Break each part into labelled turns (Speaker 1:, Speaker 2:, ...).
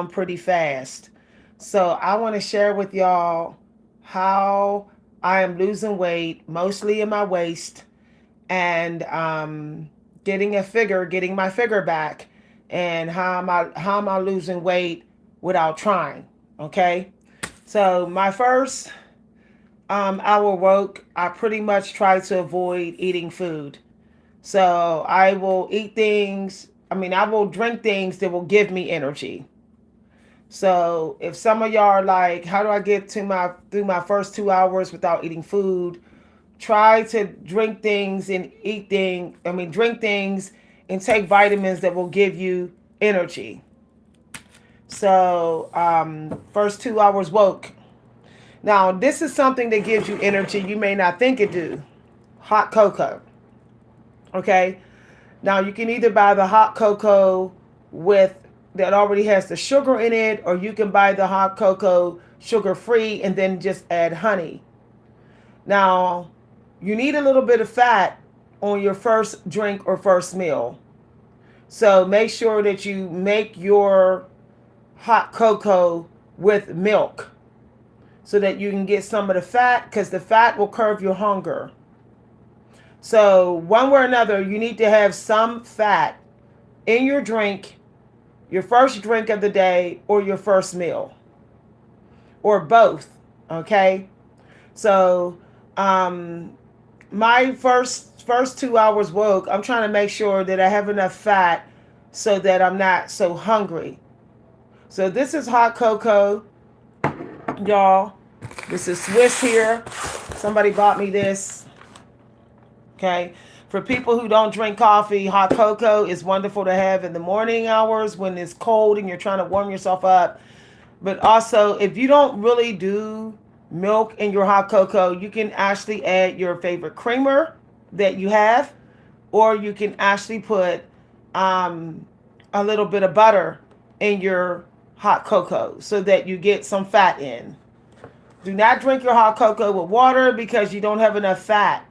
Speaker 1: pretty fast. So I want to share with y'all how I am losing weight, mostly in my waist, and getting my figure back, and how am I losing weight without trying. Okay, so my first hour woke, I pretty much try to avoid eating food. So I will eat things. I mean, I will drink things that will give me energy. So if some of y'all are like, how do I get to my through my first 2 hours without eating food? Try to drink things and eat things. I mean, drink things and take vitamins that will give you energy. So first 2 hours woke. Now this is something that gives you energy. You may not think it do. Hot cocoa. Okay. Now you can either buy the hot cocoa with that already has the sugar in it, or you can buy the hot cocoa sugar free and then just add honey. Now, you need a little bit of fat on your first drink or first meal. So make sure that you make your hot cocoa with milk so that you can get some of the fat, because the fat will curb your hunger. So, one way or another, you need to have some fat in your drink, your first drink of the day, or your first meal, or both. Okay. So, my first 2 hours woke, I'm trying to make sure that I have enough fat so that I'm not so hungry. So this is hot cocoa, y'all. This is Swiss here. Somebody bought me this. Okay. For people who don't drink coffee, hot cocoa is wonderful to have in the morning hours when it's cold and you're trying to warm yourself up. But also, if you don't really do milk in your hot cocoa, you can actually add your favorite creamer that you have, or you can actually put a little bit of butter in your hot cocoa so that you get some fat in. Do not drink your hot cocoa with water because you don't have enough fat.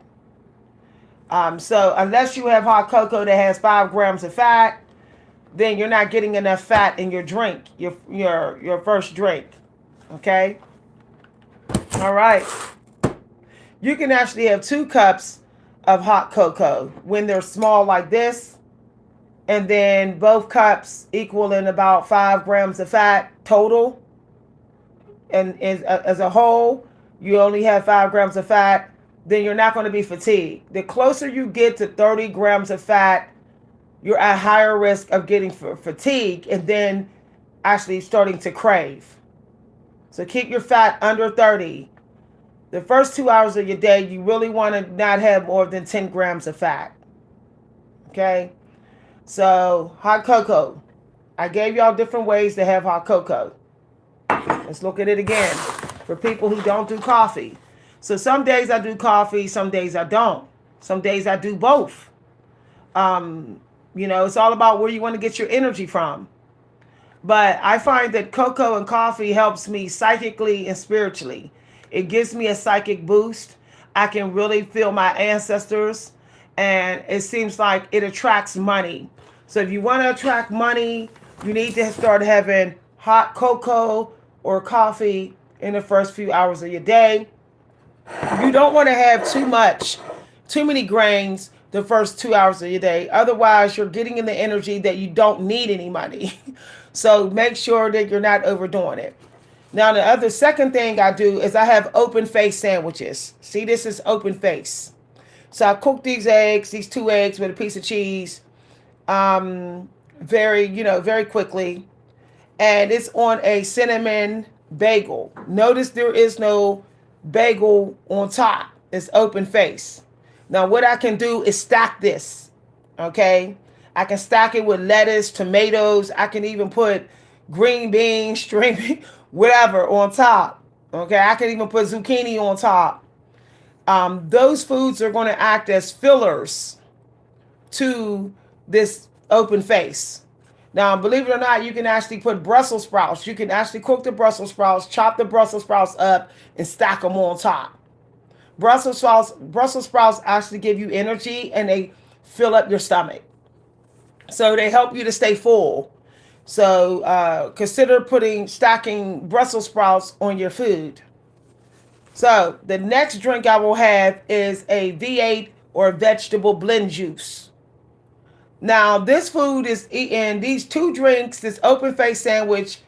Speaker 1: So unless you have hot cocoa that has 5 grams of fat, then you're not getting enough fat in your drink, your first drink. Okay? All right. You can actually have 2 cups of hot cocoa when they're small like this, and then both cups equaling about 5 grams of fat total. And as a whole, you only have 5 grams of fat, then you're not going to be fatigued. The closer you get to 30 grams of fat, you're at higher risk of getting fatigue and then actually starting to crave. So keep your fat under 30. The first 2 hours of your day, you really want to not have more than 10 grams of fat. Okay? So, hot cocoa. I gave y'all different ways to have hot cocoa. Let's look at it again for people who don't do coffee. So, some days I do coffee, some days I don't. Some days I do both. It's all about where you want to get your energy from. But I find that cocoa and coffee helps me psychically and spiritually. It gives me a psychic boost. I can really feel my ancestors, and it seems like it attracts money. So if you want to attract money, you need to start having hot cocoa or coffee in the first few hours of your day. You don't want to have too many grains the first 2 hours of your day. Otherwise, you're getting in the energy that you don't need any money. So make sure that you're not overdoing it. Now, the other second thing I do is I have open face sandwiches. See, this is open face. So I cook these 2 eggs with a piece of cheese, very quickly. And it's on a cinnamon bagel. Notice there is no bagel on top. It's open face. Now, what I can do is stack this. Okay? I can stack it with lettuce, tomatoes. I can even put green beans, string beans, whatever on top. Okay? I can even put zucchini on top. Those foods are going to act as fillers to this open face. Now, believe it or not, you can actually put Brussels sprouts. You can actually cook the Brussels sprouts, chop the Brussels sprouts up, and stack them on top. Brussels sprouts actually give you energy and they fill up your stomach. So they help you to stay full. So consider stacking Brussels sprouts on your food. So the next drink I will have is a V8 or vegetable blend juice. Now this food is eaten, these two drinks, this open face sandwich,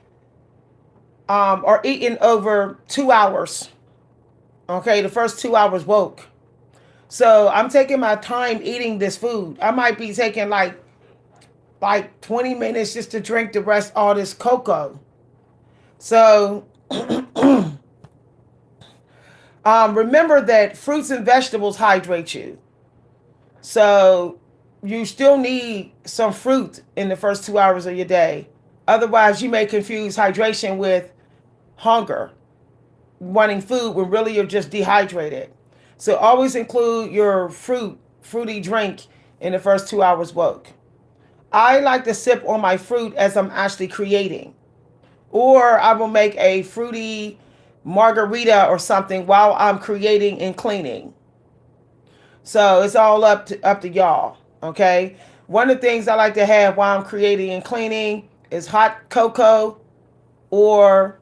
Speaker 1: are eaten over 2 hours. Okay, the first 2 hours woke. So I'm taking my time eating this food. I might be taking like 20 minutes just to drink the rest all this cocoa. So remember that fruits and vegetables hydrate you. So you still need some fruit in the first 2 hours of your day. Otherwise, you may confuse hydration with hunger, wanting food when really you're just dehydrated. So always include your fruity drink in the first 2 hours woke. I like to sip on my fruit as I'm actually creating. Or I will make a fruity margarita or something while I'm creating and cleaning. So it's all up to y'all. Okay. One of the things I like to have while I'm creating and cleaning is hot cocoa or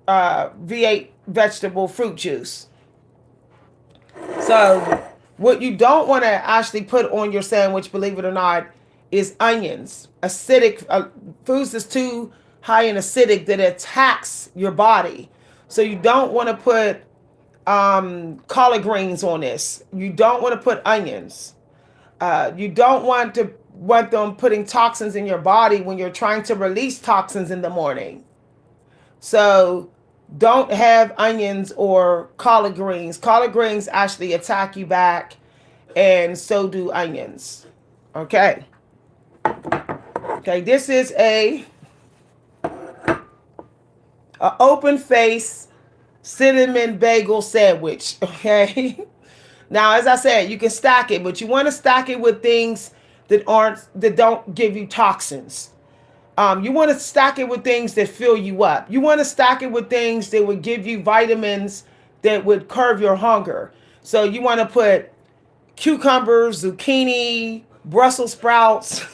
Speaker 1: V8 vegetable fruit juice. So what you don't want to actually put on your sandwich, believe it or not, is onions. Acidic foods is too high in acidic that it attacks your body. So you don't want to put collard greens on this. You don't want to put onions. You don't want them putting toxins in your body when you're trying to release toxins in the morning. So don't have onions or collard greens. Collard greens actually attack you back, and so do onions. Okay. Okay, this is a open face cinnamon bagel sandwich. Okay. Now, as I said, you can stack it, but you want to stack it with things that don't give you toxins. You want to stack it with things that fill you up. You want to stack it with things that would give you vitamins that would curb your hunger. So you want to put cucumbers, zucchini, Brussels sprouts,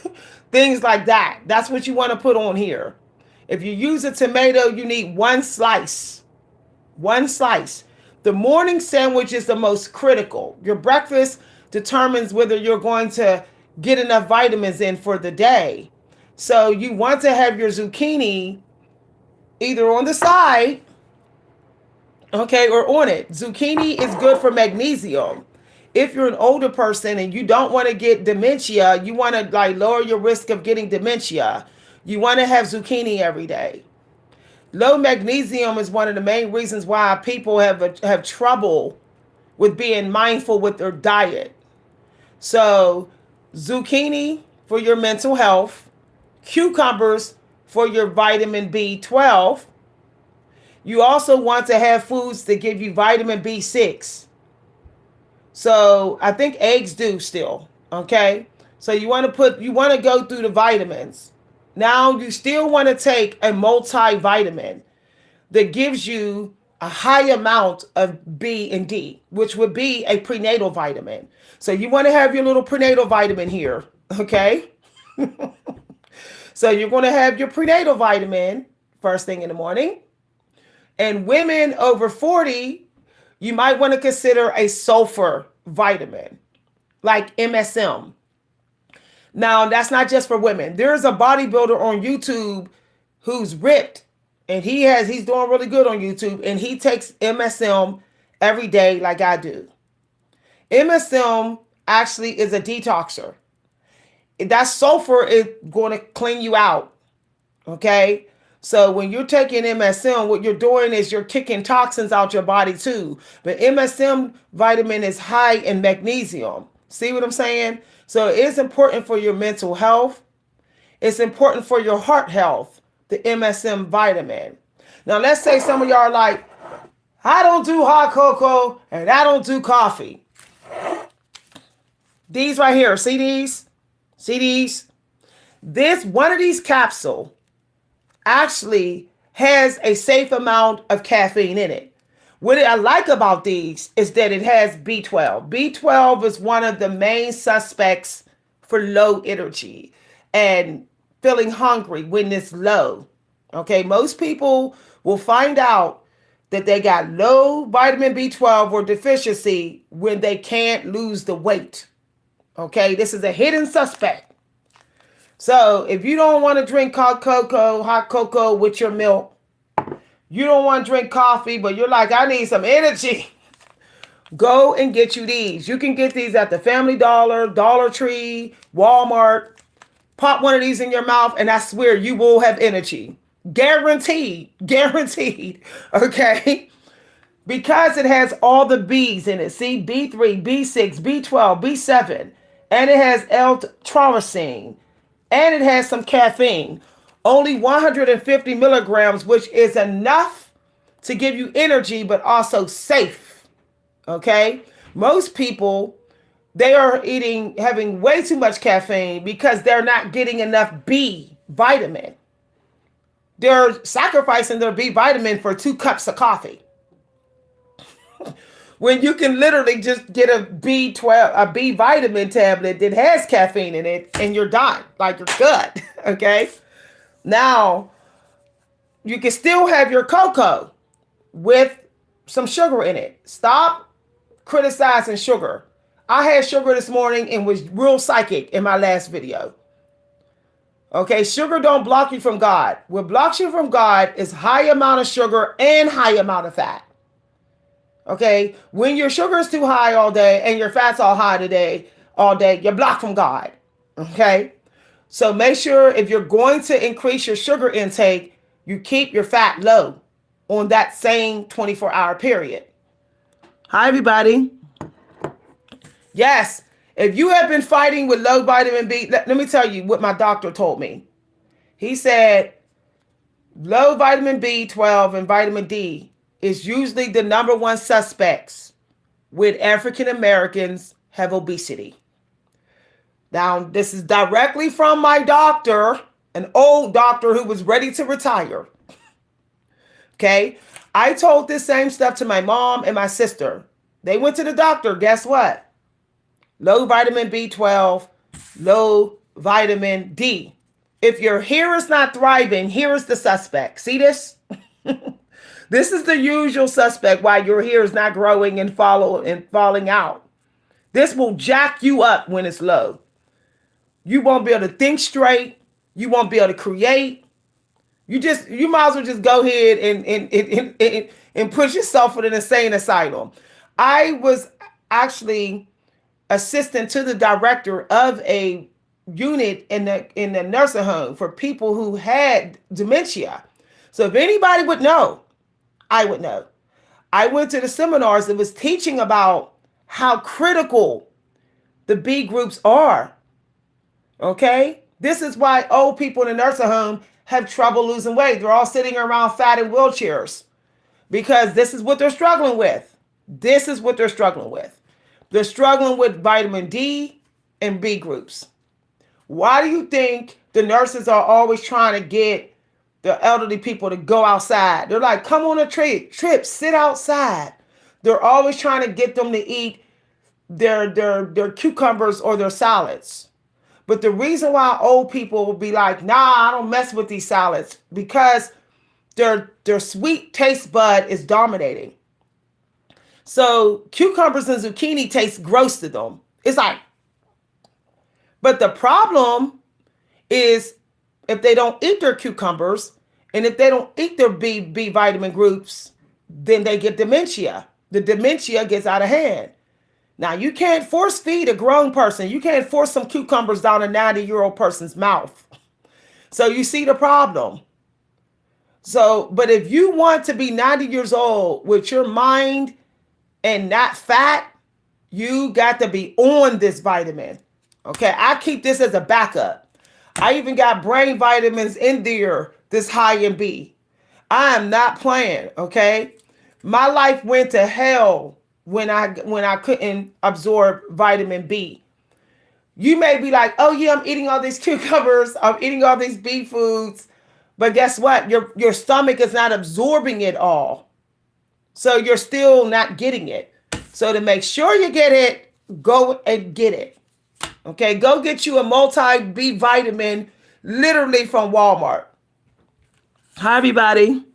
Speaker 1: things like that. That's what you want to put on here. If you use a tomato, you need one slice. One slice. The morning sandwich is the most critical. Your breakfast determines whether you're going to get enough vitamins in for the day. So you want to have your zucchini either on the side, okay, or on it. Zucchini is good for magnesium. If you're an older person and you don't want to get dementia, you want to lower your risk of getting dementia, you want to have zucchini every day. Low magnesium is one of the main reasons why people have trouble with being mindful with their diet. So zucchini for your mental health, cucumbers for your vitamin B12. You also want to have foods that give you vitamin B6. So I think eggs do still. Okay. So you want to go through the vitamins. Now you still want to take a multivitamin that gives you a high amount of B and D, which would be a prenatal vitamin. So you want to have your little prenatal vitamin here. Okay. So you're going to have your prenatal vitamin first thing in the morning. And women over 40, you might want to consider a sulfur vitamin like MSM. Now, that's not just for women. There's a bodybuilder on YouTube who's ripped, and he's doing really good on YouTube, and he takes MSM every day like I do. MSM actually is a detoxer. That sulfur is going to clean you out. Okay. So when you're taking MSM, what you're doing is you're kicking toxins out your body too. But MSM vitamin is high in magnesium. See what I'm saying? So it's important for your mental health. It's important for your heart health, the MSM vitamin. Now, let's say some of y'all are like, I don't do hot cocoa and I don't do coffee. These right here, see these? See these? One of these capsules actually has a safe amount of caffeine in it. What I like about these is that it has B12. B12 is one of the main suspects for low energy. and feeling hungry when it's low. Okay, most people will find out that they got low vitamin B12 or deficiency when they can't lose the weight. Okay, this is a hidden suspect. So if you don't want to drink hot cocoa with your milk, you don't want to drink coffee, but you're like, I need some energy. Go and get you these. You can get these at the Family Dollar, Dollar Tree, Walmart. Pop one of these in your mouth, and I swear you will have energy. Guaranteed. Guaranteed. Okay? Because it has all the B's in it. See, B3, B6, B12, B7. And it has L-tyrosine. And it has some caffeine. Only 150 milligrams, which is enough to give you energy, but also safe. Okay? Most people, they are having way too much caffeine because they're not getting enough B vitamin. They're sacrificing their B vitamin for 2 cups of coffee. When you can literally just get a B vitamin tablet that has caffeine in it, and you're done. Like, you're good. Okay? Now, you can still have your cocoa with some sugar in it. Stop criticizing sugar. I had sugar this morning and was real psychic in my last video. Okay, sugar don't block you from God. What blocks you from God is high amount of sugar and high amount of fat. Okay, when your sugar is too high all day and your fat's all high all day, you're blocked from God. Okay, so make sure if you're going to increase your sugar intake, you keep your fat low on that same 24-hour period. Hi, everybody. Yes, if you have been fighting with low vitamin B, let me tell you what my doctor told me. He said low vitamin B12 and vitamin D is usually the number one suspects with African Americans have obesity. Now, this is directly from my doctor, an old doctor who was ready to retire. Okay, I told this same stuff to my mom and my sister. They went to the doctor. Guess what? Low vitamin B12, low vitamin D. If your hair is not thriving, here is the suspect. See this? This is the usual suspect why your hair is not growing and falling out. This will jack you up when it's low. You won't be able to think straight. You won't be able to create. You might as well just go ahead and push yourself in an insane asylum. I was actually assistant to the director of a unit in the nursing home for people who had dementia. So if anybody would know, I would know. I went to the seminars that was teaching about how critical the B groups are. Okay? This is why old people in the nursing home have trouble losing weight. They're all sitting around fat in wheelchairs because this is what they're struggling with. This is what they're struggling with. They're struggling with vitamin D and B groups. Why do you think the nurses are always trying to get the elderly people to go outside? They're like, come on a trip, sit outside. They're always trying to get them to eat their cucumbers or their salads. But the reason why old people will be like, nah, I don't mess with these salads, because their sweet taste bud is dominating. So cucumbers and zucchini taste gross to them. It's like, but the problem is if they don't eat their cucumbers and if they don't eat their B vitamin groups, then they get dementia. The dementia gets out of hand. Now, you can't force feed a grown person. You can't force some cucumbers down a 90-year-old person's mouth. So you see the problem. So, but if you want to be 90 years old with your mind and not fat, you got to be on this vitamin. Okay, I keep this as a backup. I even got brain vitamins in there this high in B. I am not playing, okay? My life went to hell when I couldn't absorb vitamin B. You may be like, oh yeah, I'm eating all these cucumbers, I'm eating all these B foods, but guess what? Your stomach is not absorbing it all. So you're still not getting it. So to make sure you get it, go and get it. Okay, go get you a multi B vitamin literally from Walmart. Hi, everybody.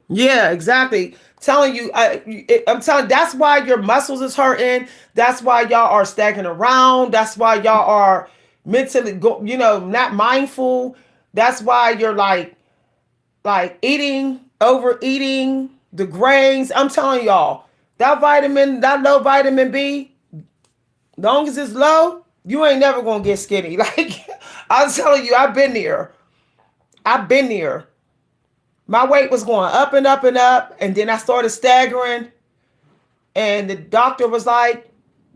Speaker 1: Yeah, exactly. Telling you, I'm telling. That's why your muscles is hurting. That's why y'all are staggering around. That's why y'all are mentally, not mindful. That's why you're like eating, overeating the grains. I'm telling y'all, that low vitamin B, long as it's low, you ain't never gonna get skinny. Like I'm telling you, I've been there. I've been there. My weight was going up and up and up, and then I started staggering, and the doctor was like,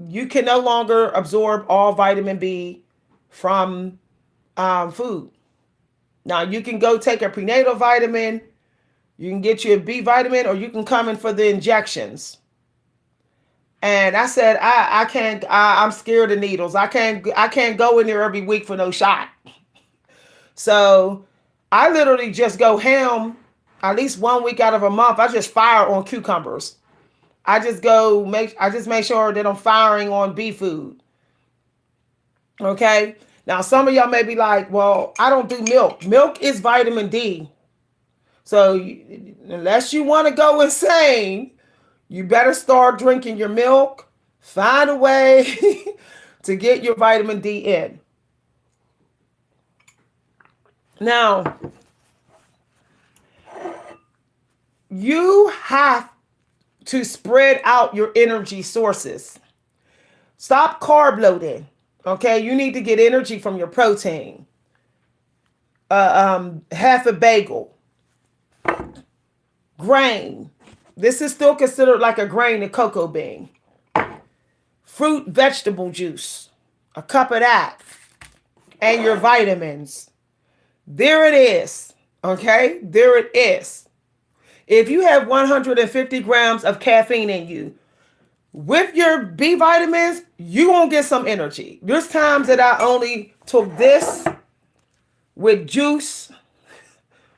Speaker 1: "You can no longer absorb all vitamin B from food. Now you can go take a prenatal vitamin, you can get you a B vitamin, or you can come in for the injections." And I said, I can't. I'm scared of needles. I can't go in there every week for no shot. So I literally just go ham at least 1 week out of a month. I just fire on cucumbers. I just make sure that I'm firing on bee food. Okay. Now some of y'all may be like, well, I don't do milk. Milk is vitamin D. So unless you want to go insane, you better start drinking your milk. Find a way to get your vitamin D in. Now, you have to spread out your energy sources. Stop carb loading. Okay, you need to get energy from your protein. Half a bagel, grain. This is still considered like a grain, a cocoa bean. Fruit, vegetable juice, a cup of that, and your vitamins. There it is. Okay, there it is. If you have 150 grams of caffeine in you, with your B vitamins, you won't get some energy. There's times that I only took this with juice,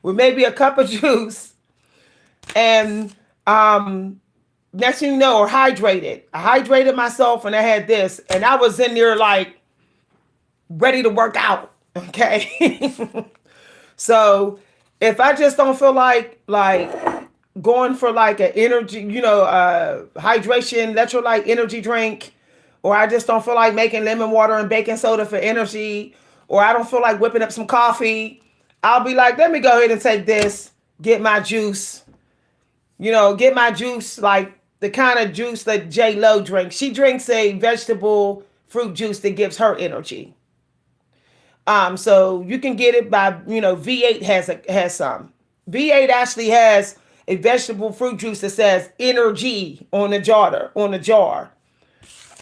Speaker 1: with maybe a cup of juice, and next thing you know, or hydrated. I hydrated myself and I had this, and I was in there like ready to work out. Okay. So if I just don't feel like going for like an energy, hydration, electrolyte energy drink, or I just don't feel like making lemon water and baking soda for energy, or I don't feel like whipping up some coffee, I'll be like, let me go ahead and take this, get my juice, get my juice, like the kind of juice that J Lo drinks. She drinks a vegetable fruit juice that gives her energy. So you can get it by, V8 has some. V8 actually has a vegetable fruit juice that says energy on the jar.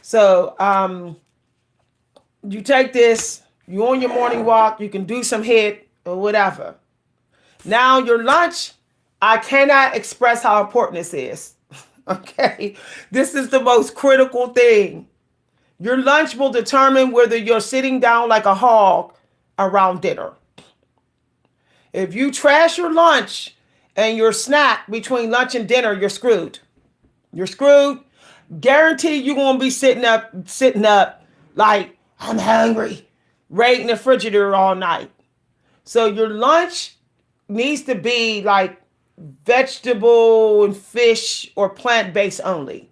Speaker 1: So you take this, you on your morning walk, you can do some HIIT or whatever. Now your lunch, I cannot express how important this is. Okay. This is the most critical thing. Your lunch will determine whether you're sitting down like a hog around dinner. If you trash your lunch and your snack between lunch and dinner, you're screwed. You're screwed. Guarantee you're going to be sitting up like, I'm hungry, right in the refrigerator all night. So your lunch needs to be like vegetable and fish or plant-based only.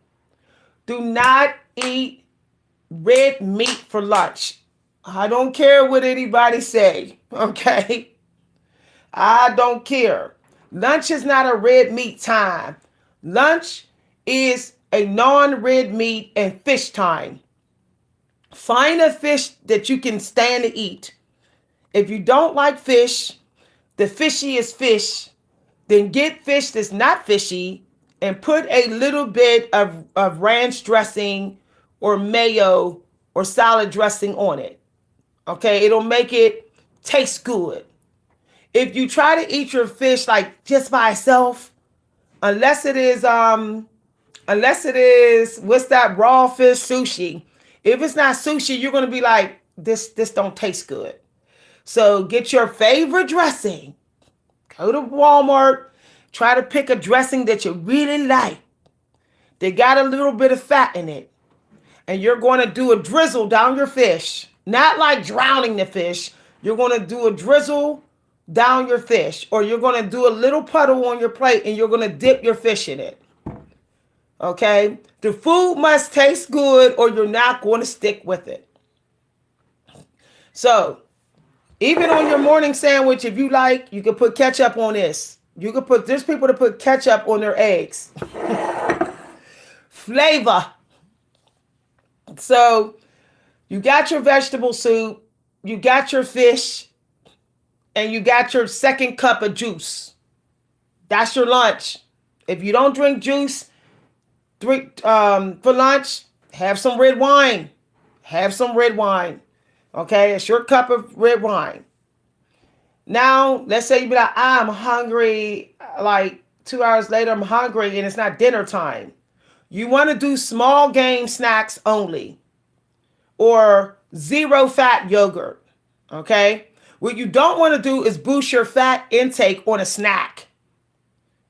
Speaker 1: Do not eat red meat for lunch. I don't care what anybody say, okay? I don't care. Lunch is not a red meat time. Lunch is a non-red meat and fish time. Find a fish that you can stand to eat. If you don't like fish, the fishiest fish, then get fish that's not fishy and put a little bit of ranch dressing or mayo or salad dressing on it. Okay, it'll make it taste good. If you try to eat your fish like just by itself, unless it is what's that raw fish sushi. If it's not sushi, you're gonna be like, this don't taste good. So get your favorite dressing. Go to Walmart, try to pick a dressing that you really like. They got a little bit of fat in it. and you're going to do a drizzle down your fish, not like drowning the fish. You're going to do a drizzle down your fish, or you're going to do a little puddle on your plate and you're going to dip your fish in it. Okay? The food must taste good or you're not going to stick with it. So, even on your morning sandwich, if you like, you can put ketchup on this. You can put, there's people that put ketchup on their eggs. Flavor. So, you got your vegetable soup, you got your fish, and you got your second cup of juice. That's your lunch. If you don't drink juice for lunch, have some red wine. Have some red wine. Okay, it's your cup of red wine. Now, let's say you be like, I'm hungry, like 2 hours later, I'm hungry and it's not dinner time. You want to do small game snacks only, or zero fat yogurt. Okay, what you don't want to do is boost your fat intake on a snack.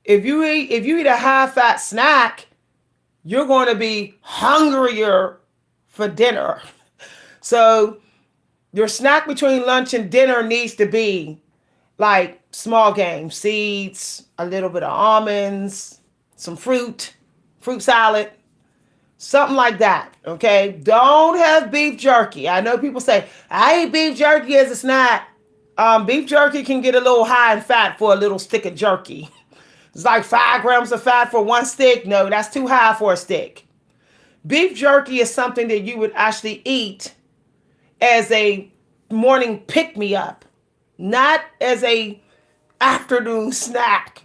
Speaker 1: If you eat a high fat snack, you're going to be hungrier for dinner. So your snack between lunch and dinner needs to be like small game, seeds, a little bit of almonds, some fruit salad, something like that. Okay. Don't have beef jerky. I know people say, I eat beef jerky as a snack. Beef jerky can get a little high in fat for a little stick of jerky. It's like 5 grams of fat for one stick. No, that's too high for a stick. Beef jerky is something that you would actually eat as a morning pick-me-up, not as a afternoon snack.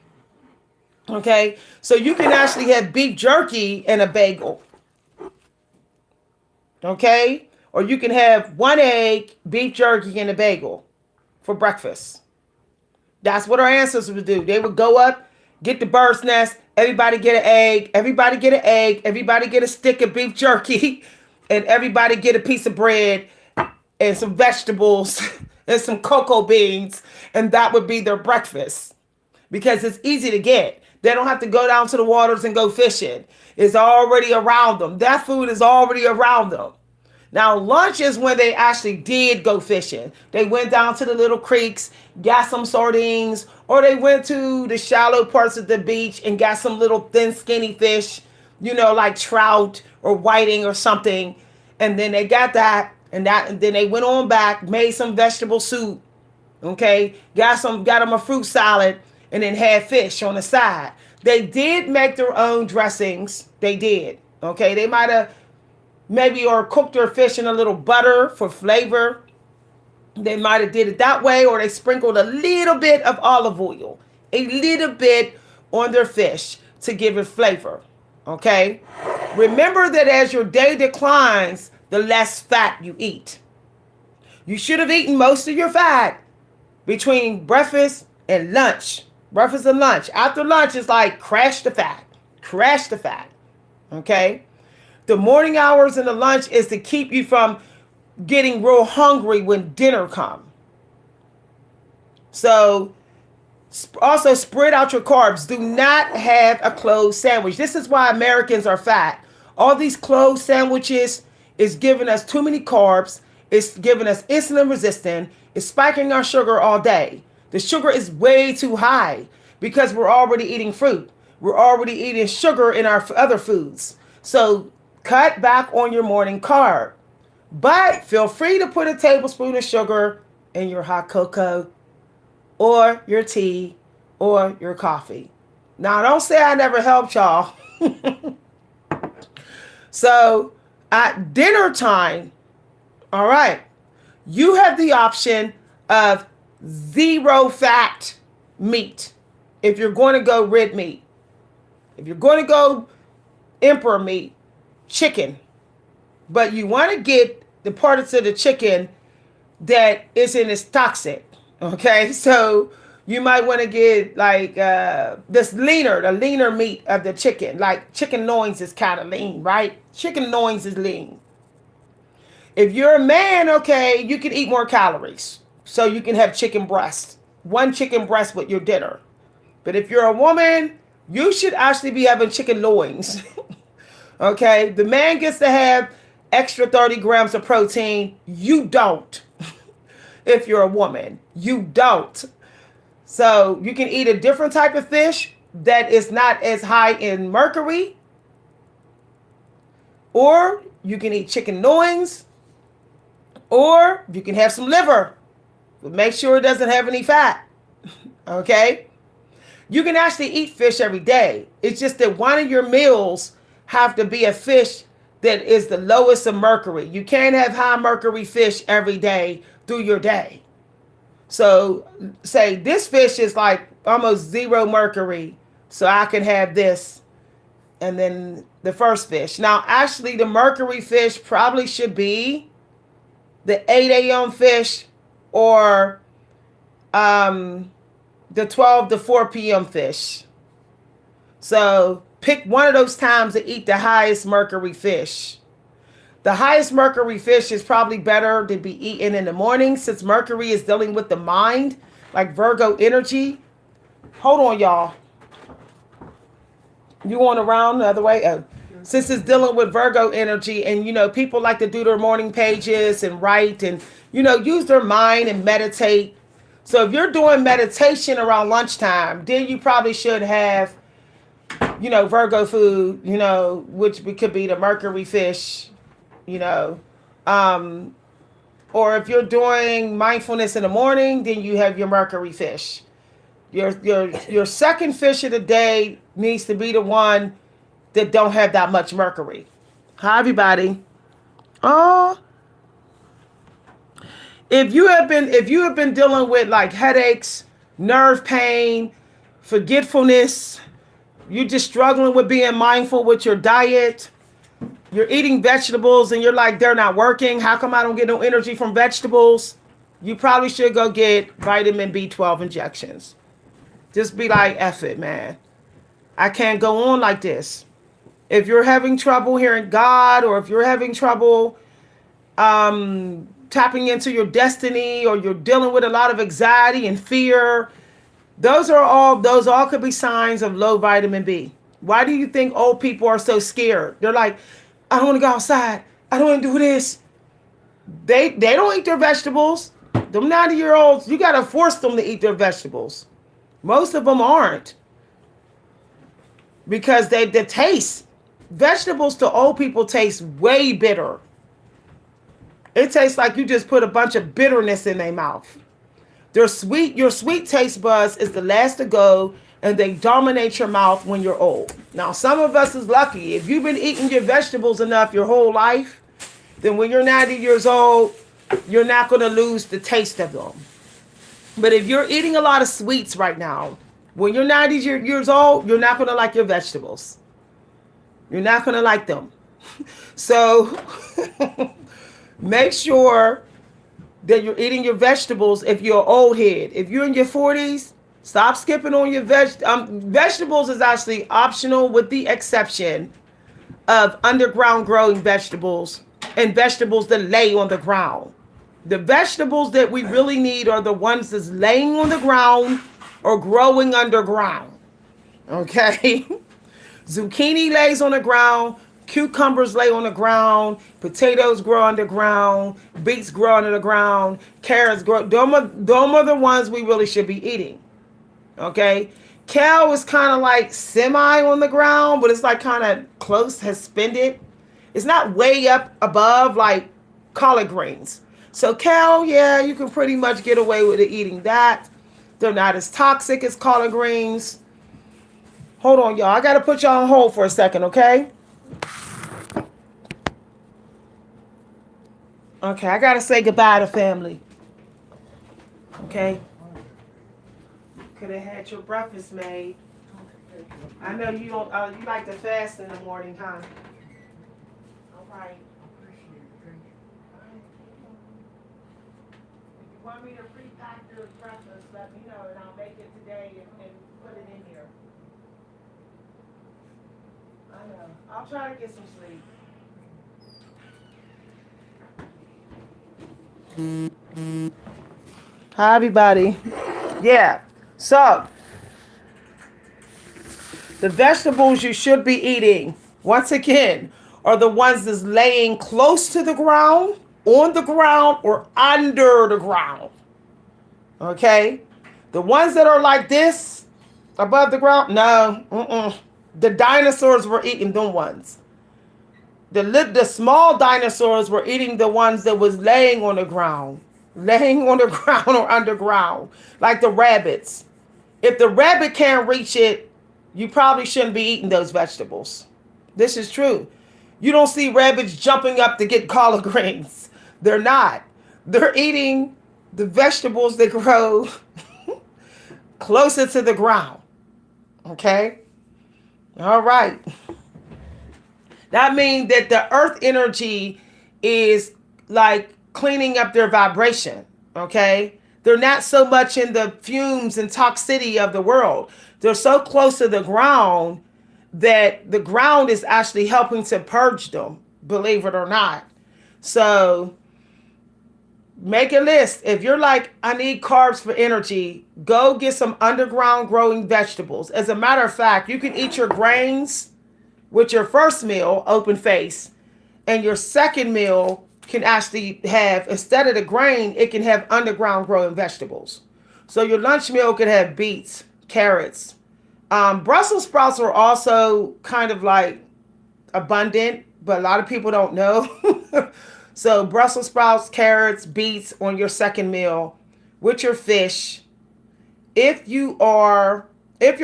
Speaker 1: Okay, so you can actually have beef jerky and a bagel. Okay, or you can have 1 egg, beef jerky, and a bagel for breakfast. That's what our ancestors would do. They would go up, get the bird's nest, everybody get an egg, everybody get an egg, everybody get a stick of beef jerky, and everybody get a piece of bread and some vegetables and some cocoa beans, and that would be their breakfast, because it's easy to get. They don't have to go down to the waters and go fishing. It's already around them. That food is already around them. Now, lunch is when they actually did go fishing. They went down to the little creeks, got some sardines, or they went to the shallow parts of the beach and got some little thin, skinny fish, like trout or whiting or something. And then they got that. And then they went on back, made some vegetable soup, okay? Got them a fruit salad, and then had fish on the side. They did make their own dressings. They did, okay? They might have maybe or cooked their fish in a little butter for flavor. They might have did it that way, or they sprinkled a little bit of olive oil, a little bit on their fish to give it flavor, okay? Remember that as your day declines, the less fat you eat. You should have eaten most of your fat between breakfast and lunch. Breakfast and lunch. After lunch, it's like crash the fat. Crash the fat. Okay? The morning hours and the lunch is to keep you from getting real hungry when dinner comes. So, also spread out your carbs. Do not have a closed sandwich. This is why Americans are fat. All these closed sandwiches is giving us too many carbs. It's giving us insulin resistance. It's spiking our sugar all day. The sugar is way too high because we're already eating fruit. We're already eating sugar in our other foods. So cut back on your morning carb. But feel free to put a tablespoon of sugar in your hot cocoa or your tea or your coffee. Now, don't say I never helped y'all. So at dinner time, all right, you have the option of zero fat meat if you're going to go red meat. If you're going to go emperor meat, chicken. But you want to get the parts of the chicken that isn't as toxic. Okay, so you might want to get like the leaner meat of the chicken. Like chicken loins is kind of lean, right? Chicken loins is lean. If you're a man, okay, you can eat more calories. So you can have chicken breast. 1 chicken breast with your dinner. But if you're a woman, you should actually be having chicken loins. Okay, the man gets to have extra 30 grams of protein. You don't. If you're a woman, you don't. So you can eat a different type of fish that is not as high in mercury, or you can eat chicken loins, or you can have some liver, but make sure it doesn't have any fat. Okay? You can actually eat fish every day. It's just that one of your meals have to be a fish that is the lowest of mercury. You can't have high mercury fish every day through your day. So say this fish is like almost 0 mercury, so I can have this and then the first fish. Now, actually, the mercury fish probably should be the 8 a.m. fish or the 12 to 4 p.m. fish. So pick one of those times to eat the highest mercury fish. The highest mercury fish is probably better to be eaten in the morning, since Mercury is dealing with the mind, like Virgo energy. Hold on, y'all. You want around the other way? Oh. Since it's dealing with Virgo energy, and, you know, people like to do their morning pages and write and, you know, use their mind and meditate. So if you're doing meditation around lunchtime, then you probably should have, you know, Virgo food, you know, which could be the mercury fish, you know. Or if you're doing mindfulness in the morning, then you have your mercury fish. Your second fish of the day needs to be the one that don't have that much mercury. Hi, everybody. Oh, if you have been dealing with like headaches, nerve pain, forgetfulness, you're just struggling with being mindful with your diet, you're eating vegetables and you're like, they're not working. How come I don't get no energy from vegetables? You probably should go get vitamin B12 injections. Just be like, F it, man. I can't go on like this. If you're having trouble hearing God, or if you're having trouble tapping into your destiny, or you're dealing with a lot of anxiety and fear, those all could be signs of low vitamin B. Why do you think old people are so scared? They're like, I don't want to go outside. I don't want to do this. They don't eat their vegetables. Them 90-year-olds, you got to force them to eat their vegetables. Most of them aren't. Because the taste, vegetables to old people taste way bitter. It tastes like you just put a bunch of bitterness in their mouth. Your sweet taste buds is the last to go, and they dominate your mouth when you're old. Now, some of us is lucky. If you've been eating your vegetables enough your whole life, then when you're 90 years old, you're not going to lose the taste of them. But if you're eating a lot of sweets right now, when you're 90 years old, you're not going to like your vegetables. You're not going to like them. So make sure that you're eating your vegetables if you're an old head. If you're in your 40s, stop skipping on your vegetables is actually optional, with the exception of underground growing vegetables and vegetables that lay on the ground. The vegetables that we really need are the ones that's laying on the ground or growing underground. Okay? Zucchini lays on the ground. Cucumbers lay on the ground. Potatoes grow underground. Beets grow under the ground. Carrots grow. Those are the ones we really should be eating. Okay? Kale is kind of like semi on the ground, but it's like kind of close, has suspended. It's not way up above like collard greens. So kale, yeah, you can pretty much get away with eating that. They're not as toxic as collard greens. Hold on, y'all. I got to put y'all on hold for a second, okay? Okay, I got to say goodbye to family. Okay? Could have had your breakfast made. I know you don't. You like to fast in the morning, huh? All right. If you want me to pre-pack your breakfast, let me know, and I'll make it today and put it in here. I know. I'll try to get some sleep. Hi, everybody. Yeah. So, the vegetables you should be eating, once again, are the ones that's laying close to the ground, on the ground, or under the ground. Okay? The ones that are like this, above the ground, no. Mm-mm. The dinosaurs were eating them ones. The small dinosaurs were eating the ones that was laying on the ground. Laying on the ground or underground. Like the rabbits. If the rabbit can't reach it, you probably shouldn't be eating those vegetables. This is true. You don't see rabbits jumping up to get collard greens. They're not. They're eating the vegetables that grow closer to the ground. Okay? All right. That means that the earth energy is like cleaning up their vibration. Okay? They're not so much in the fumes and toxicity of the world. They're so close to the ground that the ground is actually helping to purge them, believe it or not. So make a list. If you're like, I need carbs for energy, go get some underground growing vegetables. As a matter of fact, you can eat your grains with your first meal, open face, and your second meal can actually have, instead of the grain, it can have underground growing vegetables. So your lunch meal could have beets, carrots. Brussels sprouts are also kind of like abundant, but a lot of people don't know. So Brussels sprouts, carrots, beets on your second meal with your fish. If you're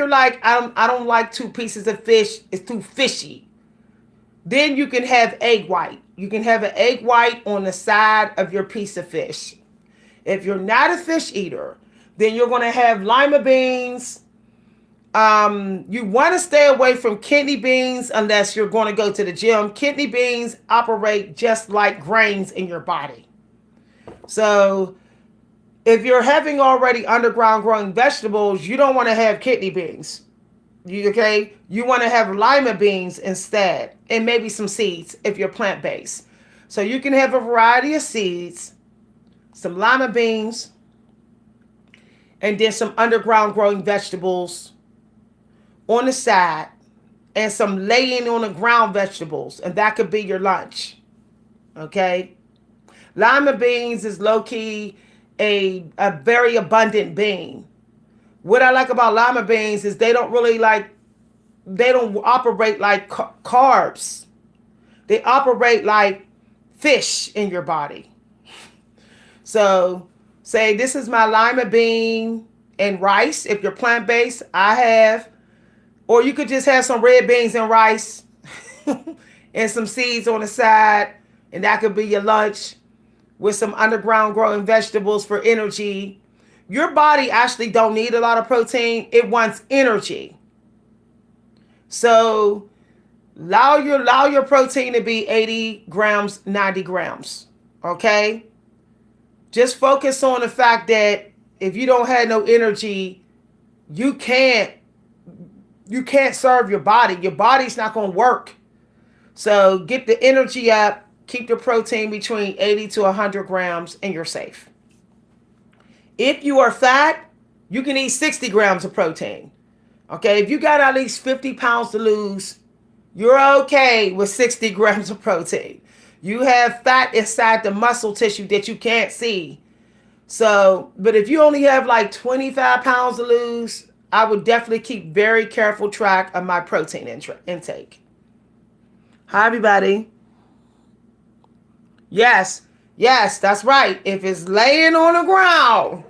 Speaker 1: like, I don't like 2 pieces of fish, it's too fishy. Then you can have egg white. You can have an egg white on the side of your piece of fish. If you're not a fish eater, then you're going to have lima beans. You want to stay away from kidney beans unless you're going to go to the gym. Kidney beans operate just like grains in your body. So if you're having already underground growing vegetables, you don't want to have kidney beans. You want to have lima beans instead, and maybe some seeds if you're plant-based. So you can have a variety of seeds, some lima beans, and then some underground growing vegetables on the side, and some laying on the ground vegetables, and that could be your lunch. Okay? Lima beans is low-key a very abundant bean. What I like about lima beans is they don't operate like carbs. They operate like fish in your body. So say this is my lima bean and rice. If you're plant-based, or you could just have some red beans and rice and some seeds on the side, and that could be your lunch with some underground growing vegetables for energy. Your body actually don't need a lot of protein. It wants energy. So allow your protein to be 80 grams, 90 grams. Okay? Just focus on the fact that if you don't have no energy, you can't serve your body. Your body's not going to work. So get the energy up, keep the protein between 80 to 100 grams, and you're safe. If you are fat, you can eat 60 grams of protein. Okay, if you got at least 50 pounds to lose, you're okay with 60 grams of protein. You have fat inside the muscle tissue that you can't see. So, but if you only have like 25 pounds to lose, I would definitely keep very careful track of my protein intake. Hi, everybody. Yes, that's right. If it's laying on the ground,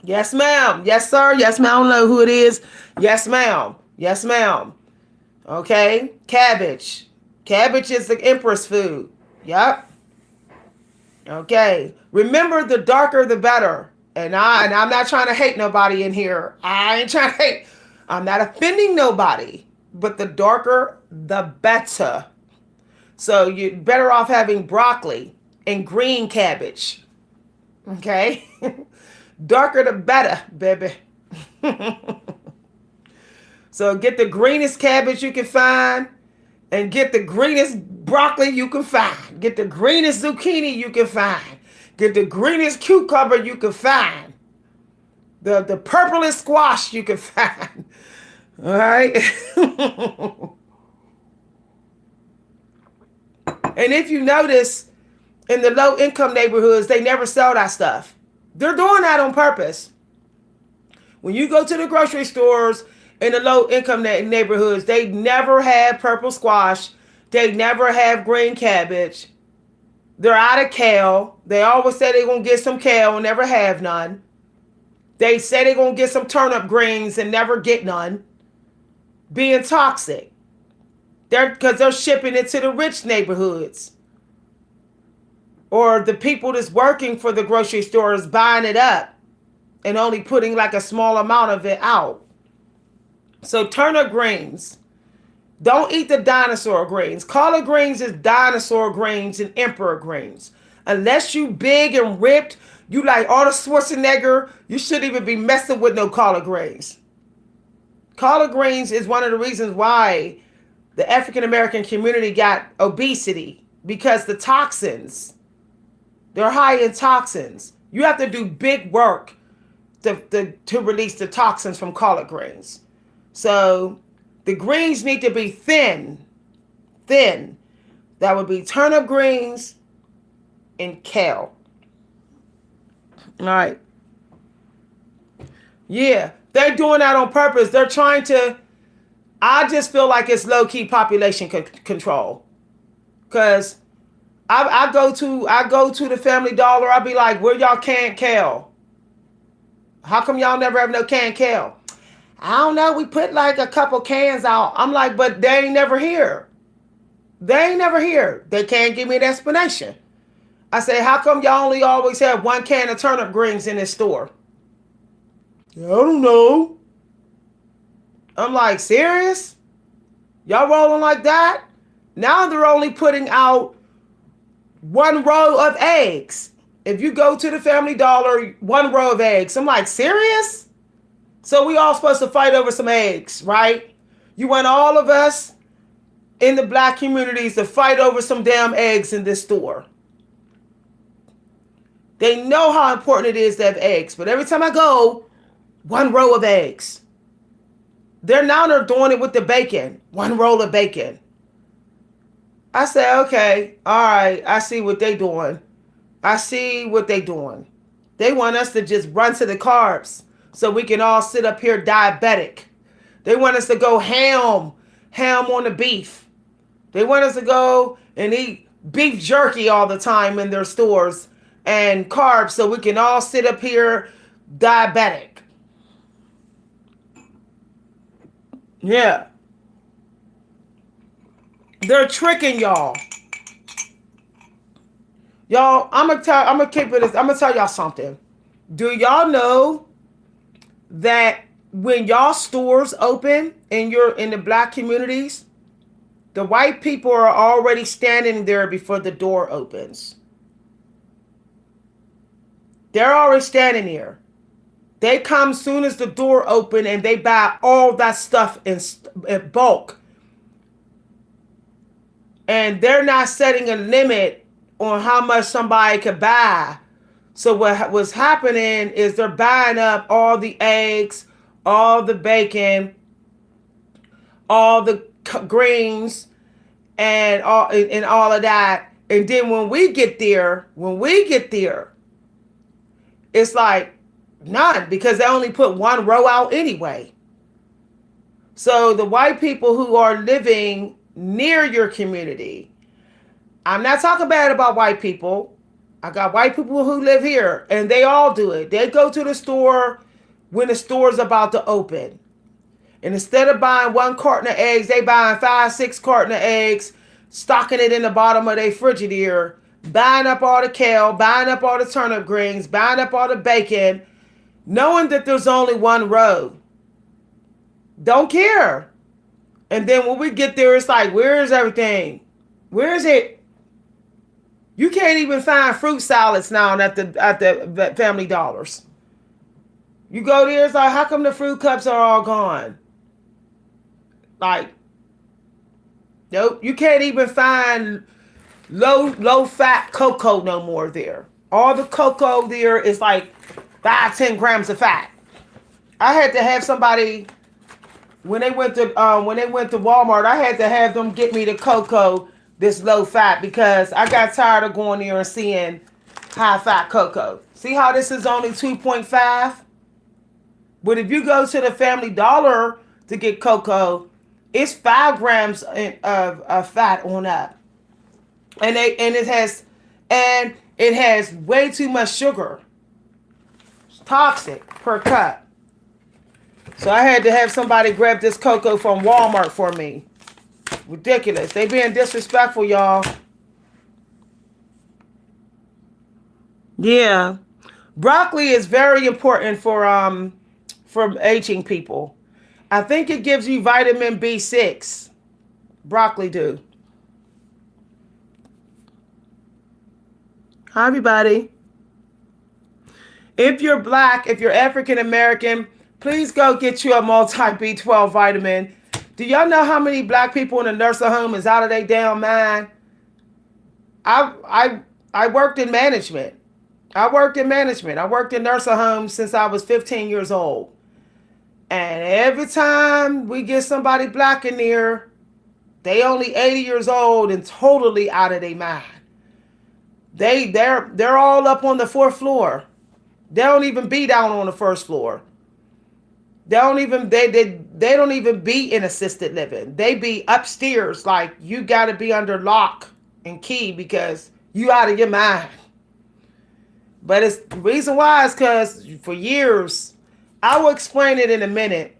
Speaker 1: yes, ma'am. Yes, sir. Yes, ma'am. I don't know who it is. Yes, ma'am. Yes, ma'am. Okay. Cabbage. Cabbage is the empress food. Yep. Okay. Remember, the darker, the better. And I'm not trying to hate nobody in here. I ain't trying to hate. I'm not offending nobody. But the darker, the better. So you're better off having broccoli and green cabbage. Okay? Darker the better, baby. So get the greenest cabbage you can find, and get the greenest broccoli you can find. Get the greenest zucchini you can find. Get the greenest cucumber you can find. The purplest squash you can find. All right? And if you notice, in the low income neighborhoods, they never sell that stuff. They're doing that on purpose. When you go to the grocery stores in the low income neighborhoods, they never have purple squash. They never have green cabbage. They're out of kale. They always say they're going to get some kale and never have none. They say they're going to get some turnip greens and never get none. Being toxic. Because they're shipping it to the rich neighborhoods. Or the people that's working for the grocery stores buying it up and only putting like a small amount of it out. So turnip greens. Don't eat the dinosaur greens. Collard greens is dinosaur greens and emperor greens. Unless you big and ripped, you like Arnold Schwarzenegger, you shouldn't even be messing with no collard greens. Collard greens is one of the reasons why the African American community got obesity, because the toxins, they're high in toxins. You have to do big work to release the toxins from collard greens. So the greens need to be thin. That would be turnip greens and kale. All right. Yeah, they're doing that on purpose. They're trying to, I just feel like it's low-key population control. Because I go to the Family Dollar, I'll be like, where y'all canned kale? How come y'all never have no canned kale? I don't know, we put like a couple cans out. I'm like, but they ain't never here. They ain't never here. They can't give me an explanation. I say, how come y'all only always have one can of turnip greens in this store? I don't know. I'm like, serious? Y'all rolling like that? Now they're only putting out one row of eggs. If you go to the Family Dollar, one row of eggs. I'm like, serious? So we all supposed to fight over some eggs, right? You want all of us in the black communities to fight over some damn eggs in this store. They know how important it is to have eggs, but every time I go, one row of eggs. They're doing it with the bacon, one roll of bacon. I say, okay, all right, I see what they doing. They want us to just run to the carbs so we can all sit up here diabetic. They want us to go ham on the beef. They want us to go and eat beef jerky all the time in their stores and carbs so we can all sit up here diabetic. Yeah. They're tricking y'all. Y'all, I'm gonna tell y'all something. Do y'all know that when y'all stores open in the black communities, the white people are already standing there before the door opens? They're already standing there. They come soon as the door open and they buy all that stuff in bulk. And they're not setting a limit on how much somebody could buy. So what was happening is they're buying up all the eggs, all the bacon, all the greens, and all of that. And then when we get there, it's like none, because they only put one row out anyway. So the white people who are living near your community, I'm not talking bad about white people. I got white people who live here and they all do it. They go to the store when the store's about to open. And instead of buying one carton of eggs, they buying 5-6 carton of eggs, stocking it in the bottom of their Frigidaire, buying up all the kale, buying up all the turnip greens, buying up all the bacon, knowing that there's only one row. Don't care. And then when we get there, it's like, where is everything? Where is it? You can't even find fruit salads now at the Family Dollars. You go there, it's like, how come the fruit cups are all gone? Like, nope, you can't even find low fat cocoa no more there. All the cocoa there is like 5-10 grams of fat. I had to have somebody, when they went to Walmart, I had to have them get me the cocoa this low fat, because I got tired of going there and seeing high fat cocoa. See how this is only 2.5? But if you go to the Family Dollar to get cocoa, it's 5 grams of fat on up. And it has way too much sugar. It's toxic per cup. So I had to have somebody grab this cocoa from Walmart for me. Ridiculous. They being disrespectful, y'all. Yeah. Broccoli is very important for aging people. I think it gives you vitamin B6. Broccoli do. Hi, everybody. If you're black, if you're African American, please go get you a multi B12 vitamin. Do y'all know how many black people in a nursing home is out of their damn mind? I worked in management. I worked in nursing homes since I was 15 years old. And every time we get somebody black in there, they only 80 years old and totally out of their mind. They're all up on the 4th floor. They don't even be down on the 1st floor. They don't even be in assisted living. They be upstairs, like you got to be under lock and key because you out of your mind. But it's the reason why is because for years, I will explain it in a minute.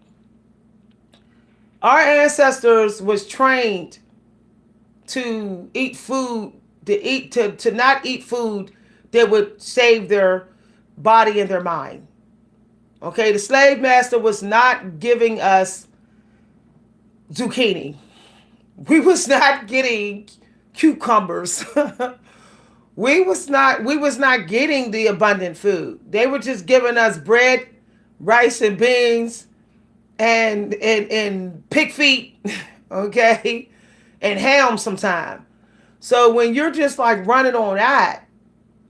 Speaker 1: Our ancestors was trained to eat food, to not eat food that would save their body and their mind. Okay, the slave master was not giving us zucchini. We was not getting cucumbers. we was not getting the abundant food. They were just giving us bread, rice and beans, and pig feet, okay, and ham sometime. So when you're just like running on that,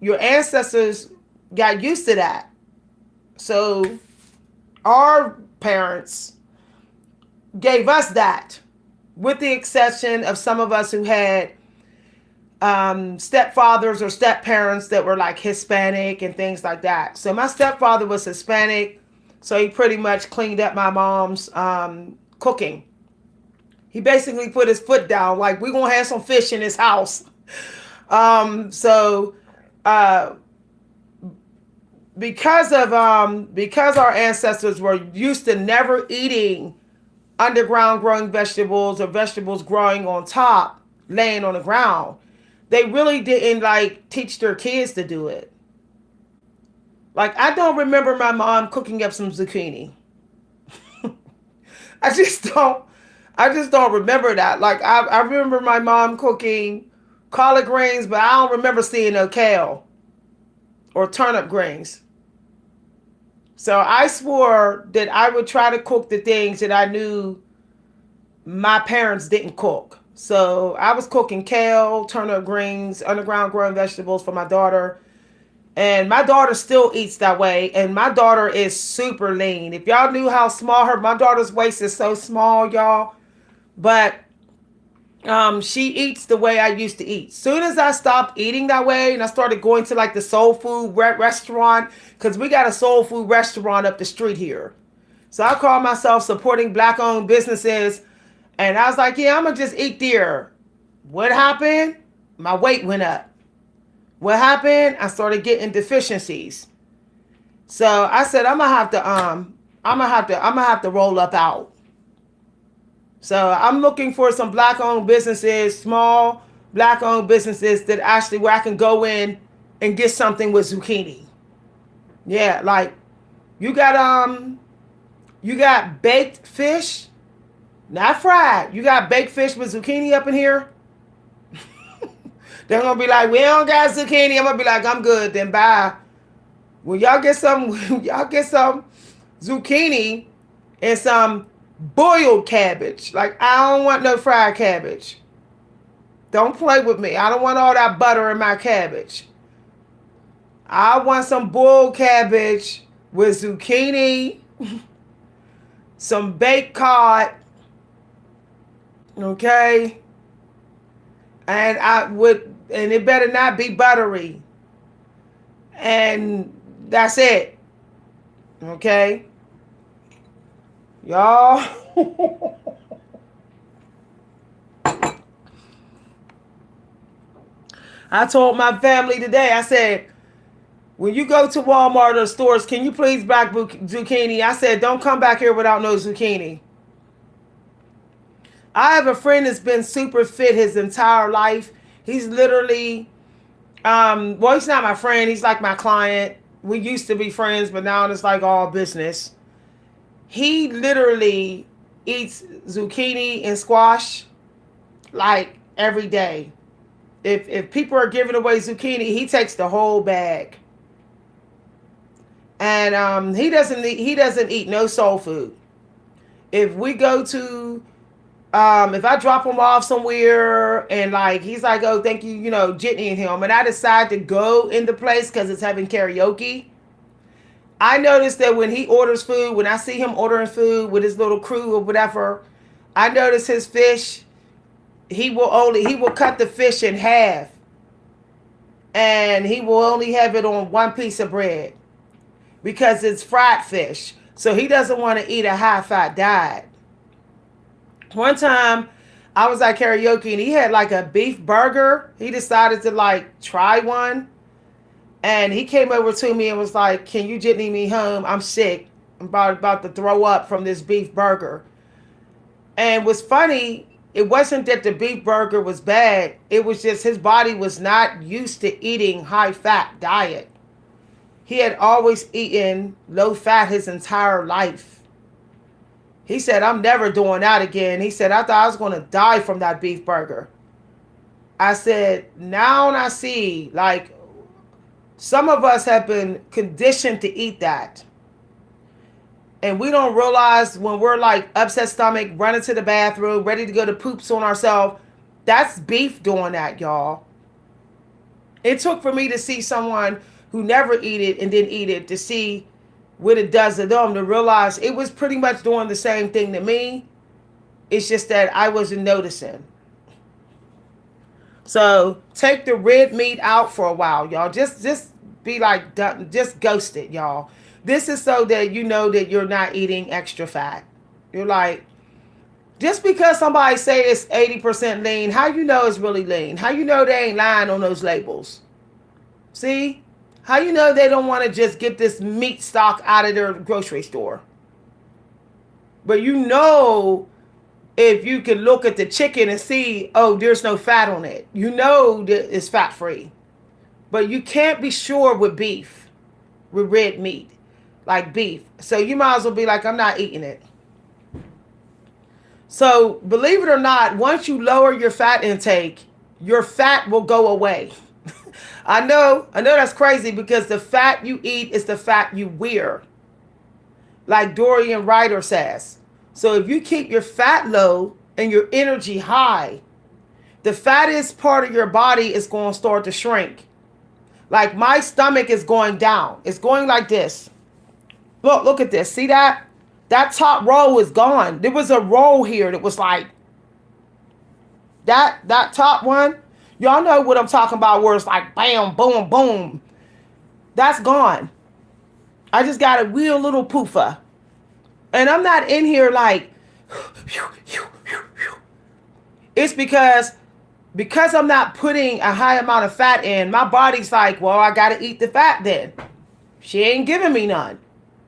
Speaker 1: your ancestors got used to that. So our parents gave us that, with the exception of some of us who had stepfathers or stepparents that were like Hispanic and things like that. So my stepfather was Hispanic, so he pretty much cleaned up my mom's cooking. He basically put his foot down, like, we're going to have some fish in his house. Because our ancestors were used to never eating underground growing vegetables or vegetables growing on top, laying on the ground, they really didn't like teach their kids to do it. Like, I don't remember my mom cooking up some zucchini. I just don't remember that. Like, I remember my mom cooking collard greens, but I don't remember seeing no kale or turnip greens. So I swore that I would try to cook the things that I knew my parents didn't cook. So I was cooking kale, turnip greens, underground growing vegetables for my daughter. And my daughter still eats that way. And my daughter is super lean. If y'all knew how small my daughter's waist is so small, y'all. But she eats the way I used to eat. Soon as I stopped eating that way and I started going to like the soul food restaurant, because we got a soul food restaurant up the street here. So I call myself supporting black owned businesses. And I was like, yeah, I'm going to just eat there. What happened? My weight went up. What happened? I started getting deficiencies. So I said, I'm gonna have to roll up out. So I'm looking for some black owned businesses, small black owned businesses that actually where I can go in and get something with zucchini. Yeah, like you got baked fish, not fried. You got baked fish with zucchini up in here. They're gonna be like, we don't got zucchini. I'm gonna be like, I'm good. Then bye. When y'all get some zucchini and some boiled cabbage. Like, I don't want no fried cabbage. Don't play with me. I don't want all that butter in my cabbage. I want some boiled cabbage with zucchini, some baked cod. Okay. and it better not be buttery. And that's it. Okay? Y'all. I told my family today, I said, when you go to Walmart or stores, can you please back zucchini? I said, don't come back here without no zucchini. I have a friend that's been super fit his entire life. He's literally, well, he's not my friend. He's like my client. We used to be friends, but now it's like all business. He literally eats zucchini and squash like every day. If people are giving away zucchini, he takes the whole bag. And he doesn't eat no soul food. If we go to if I drop him off somewhere and like he's like, oh, thank you, you know, Jitney and him, and I decide to go in the place because it's having karaoke, I notice that when he orders food, when I see him ordering food with his little crew or whatever, I notice his fish, he will cut the fish in half, and he will only have it on one piece of bread because it's fried fish. So he doesn't want to eat a high fat diet. One time I was at karaoke and he had like a beef burger. He decided to like try one. And he came over to me and was like, can you jitney me home? I'm sick. I'm about to throw up from this beef burger. And what's funny, it wasn't that the beef burger was bad. It was just his body was not used to eating high fat diet. He had always eaten low fat his entire life. He said, I'm never doing that again. He said, I thought I was going to die from that beef burger. I said, now I see, like, some of us have been conditioned to eat that. And we don't realize when we're like upset stomach, running to the bathroom, ready to go to poops on ourselves, that's beef doing that, y'all. It took for me to see someone who never eat it and didn't eat it to see what it does to them, to realize it was pretty much doing the same thing to me. It's just that I wasn't noticing. So take the red meat out for a while, y'all. Just be like, just ghost it, y'all. This is so that you know that you're not eating extra fat. You're like, just because somebody say it's 80% lean, how you know it's really lean? How you know they ain't lying on those labels? See? How you know they don't want to just get this meat stock out of their grocery store? But you know, if you can look at the chicken and see, oh, there's no fat on it. You know that it's fat free. But you can't be sure with beef, with red meat, like beef. So you might as well be like, I'm not eating it. So believe it or not, once you lower your fat intake, your fat will go away. I know that's crazy because the fat you eat is the fat you wear. Like Dorian Ryder says. So if you keep your fat low and your energy high, the fattest part of your body is going to start to shrink. Like my stomach is going down. It's going like this. Look at this. See that? That top row is gone. There was a row here that was like that top one. Y'all know what I'm talking about, where it's like bam, boom, boom. That's gone. I just got a real little poofa. And I'm not in here like, it's because I'm not putting a high amount of fat in, my body's like, well, I got to eat the fat then. She ain't giving me none.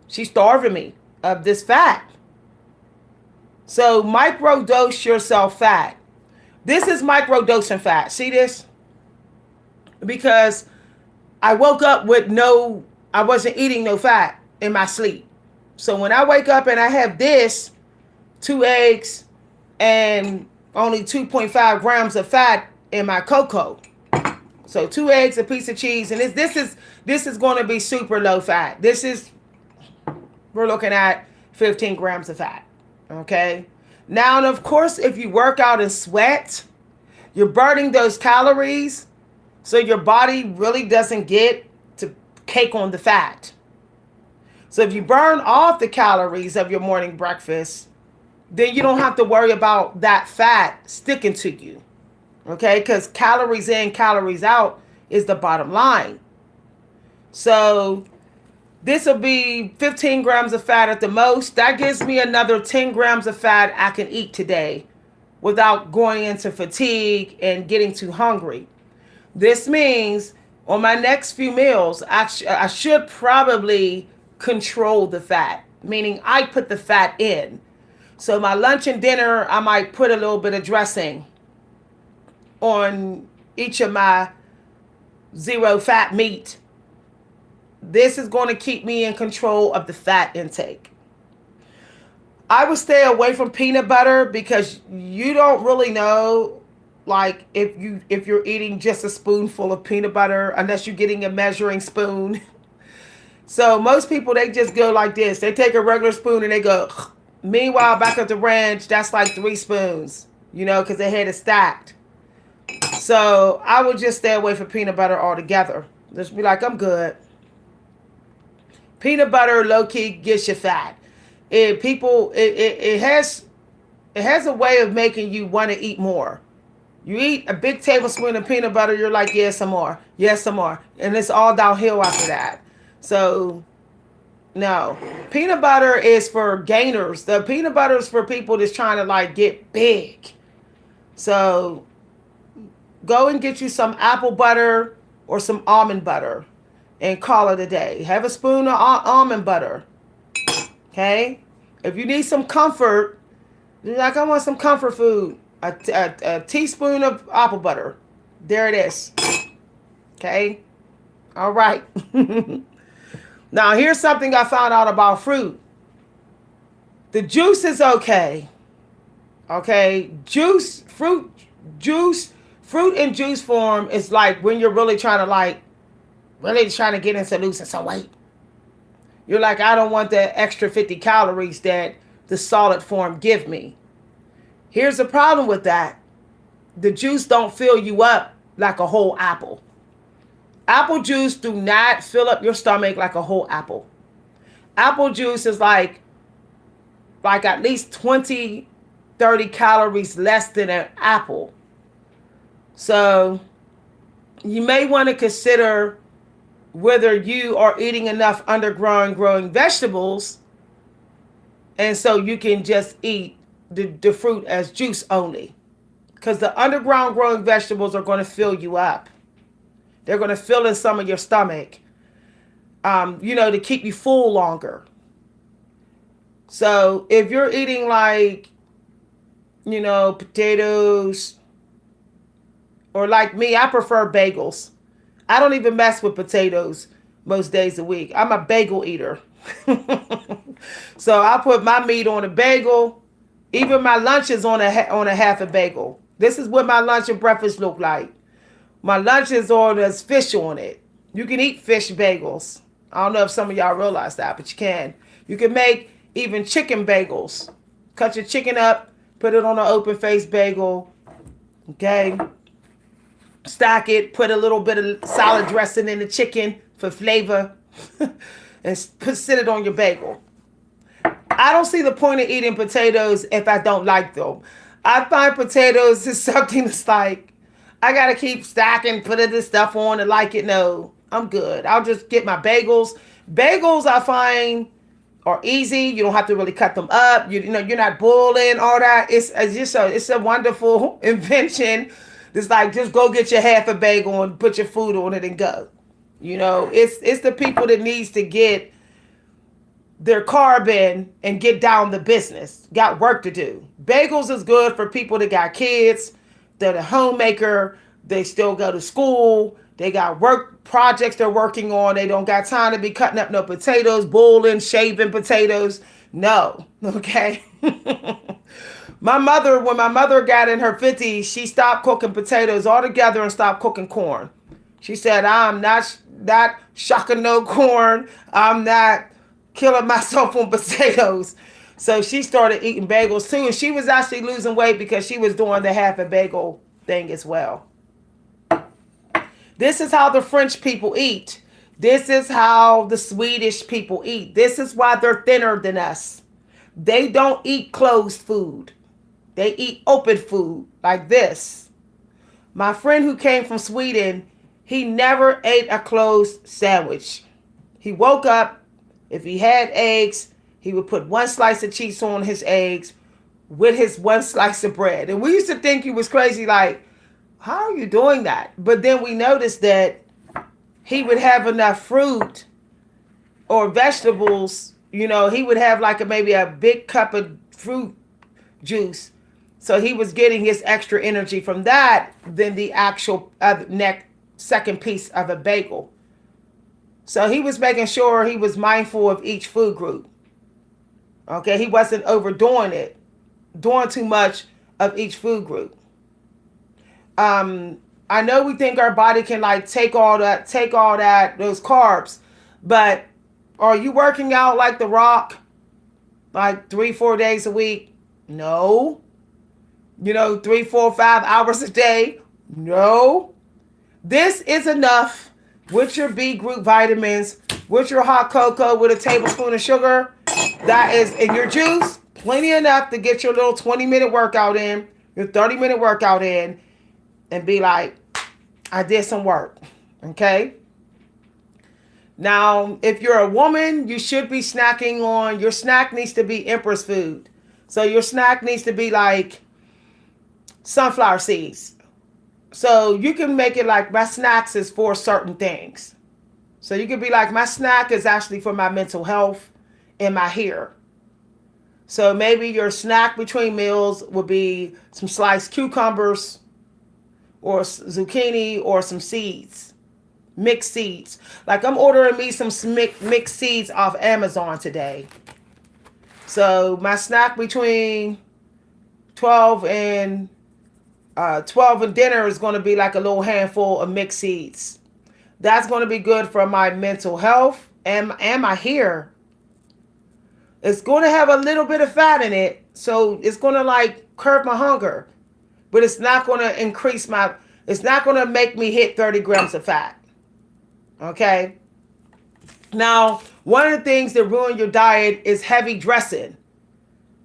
Speaker 1: She's starving me of this fat. So microdose yourself fat. This is microdosing fat. See this? Because I woke up with I wasn't eating no fat in my sleep. So when I wake up and I have this, 2 eggs and only 2.5 grams of fat in my cocoa. So 2 eggs, a piece of cheese, and this is going to be super low fat. We're looking at 15 grams of fat. Okay. Now, and of course, if you work out and sweat, you're burning those calories, so your body really doesn't get to cake on the fat. So if you burn off the calories of your morning breakfast, then you don't have to worry about that fat sticking to you. Okay, because calories in, calories out is the bottom line. So this will be 15 grams of fat at the most. That gives me another 10 grams of fat I can eat today without going into fatigue and getting too hungry. This means on my next few meals, I should probably control the fat, meaning I put the fat in. So my lunch and dinner, I might put a little bit of dressing on each of my zero fat meat. This is going to keep me in control of the fat intake. I would stay away from peanut butter because you don't really know, like, if you're eating just a spoonful of peanut butter unless you're getting a measuring spoon. So most people, they just go like this. They take a regular spoon and they go. Meanwhile, back at the ranch, that's like 3 spoons, because they had it stacked. So I would just stay away from peanut butter altogether. Just be like, I'm good. Peanut butter low key gets you fat. It has a way of making you want to eat more. You eat a big tablespoon of peanut butter, you're like, yes, some more, yes, some more, and it's all downhill after that. So no, peanut butter is for gainers. The peanut butter is for people that's trying to like get big. So go and get you some apple butter or some almond butter and call it a day. Have a spoon of almond butter. Okay? If you need some comfort, you're like, I want some comfort food. A teaspoon of apple butter. There it is. Okay? All right. Now, here's something I found out about fruit. The juice is okay. Okay? Fruit in juice form is like when you're really trying to get into losing some weight. You're like, I don't want the extra 50 calories that the solid form give me. Here's the problem with that. The juice don't fill you up like a whole apple. Apple juice do not fill up your stomach like a whole apple. Apple juice is like at least 20, 30 calories less than an apple. So you may want to consider whether you are eating enough underground growing vegetables, and so you can just eat the fruit as juice only. Because the underground growing vegetables are going to fill you up. They're going to fill in some of your stomach, to keep you full longer. So if you're eating like, potatoes, or like me, I prefer bagels. I don't even mess with potatoes most days a week. I'm a bagel eater. So I put my meat on a bagel. Even my lunch is on a half a bagel. This is what my lunch and breakfast look like. My lunch is there's fish on it. You can eat fish bagels. I don't know if some of y'all realize that, but you can. You can make even chicken bagels. Cut your chicken up, put it on an open face bagel. Okay. Stack it, put a little bit of salad dressing in the chicken for flavor, and sit it on your bagel. I don't see the point of eating potatoes if I don't like them. I find potatoes is something that's like, I gotta keep stacking, putting this stuff on and like it. No, I'm good. I'll just get my bagels. Bagels I find are easy. You don't have to really cut them up. You're not boiling, all that. It's a wonderful invention. It's like, just go get your half a bagel and put your food on it and go. It's the people that needs to get their carb in and get down the business. Got work to do. Bagels is good for people that got kids, that are a homemaker, they still go to school, they got work projects they're working on, they don't got time to be cutting up no potatoes, boiling, shaving potatoes. No, okay? When my mother got in her 50s, she stopped cooking potatoes altogether and stopped cooking corn. She said, I'm not shucking no corn. I'm not killing myself on potatoes. So she started eating bagels too. And she was actually losing weight because she was doing the half a bagel thing as well. This is how the French people eat. This is how the Swedish people eat. This is why they're thinner than us. They don't eat closed food. They eat open food like this. My friend who came from Sweden, he never ate a closed sandwich. He woke up, if he had eggs, he would put one slice of cheese on his eggs with his one slice of bread. And we used to think he was crazy, like, how are you doing that? But then we noticed that he would have enough fruit or vegetables. He would have like maybe a big cup of fruit juice. So he was getting his extra energy from that than the actual second piece of a bagel. So he was making sure he was mindful of each food group. Okay, he wasn't overdoing it, doing too much of each food group. I know we think our body can like take all that, those carbs, but are you working out like The Rock, like 3-4 days a week? No. 3, 4, 5 hours a day? No. This is enough with your B group vitamins, with your hot cocoa with a tablespoon of sugar. That is in your juice. Plenty enough to get your little 20-minute workout in, your 30-minute workout in, and be like, I did some work. Okay? Now, if you're a woman, you should be snacking on, your snack needs to be Empress food. So your snack needs to be like sunflower seeds. So you can make it like my snacks is for certain things. So you can be like, my snack is actually for my mental health and my hair. So maybe your snack between meals would be some sliced cucumbers or zucchini or some seeds, mixed seeds. Like I'm ordering me some mixed seeds off Amazon today. So my snack between 12 and dinner is going to be like a little handful of mixed seeds. That's going to be good for my mental health and my hair. It's going to have a little bit of fat in it, so it's going to like curb my hunger, but it's not going to it's not going to make me hit 30 grams of fat. Okay. Now, one of the things that ruin your diet is heavy dressing.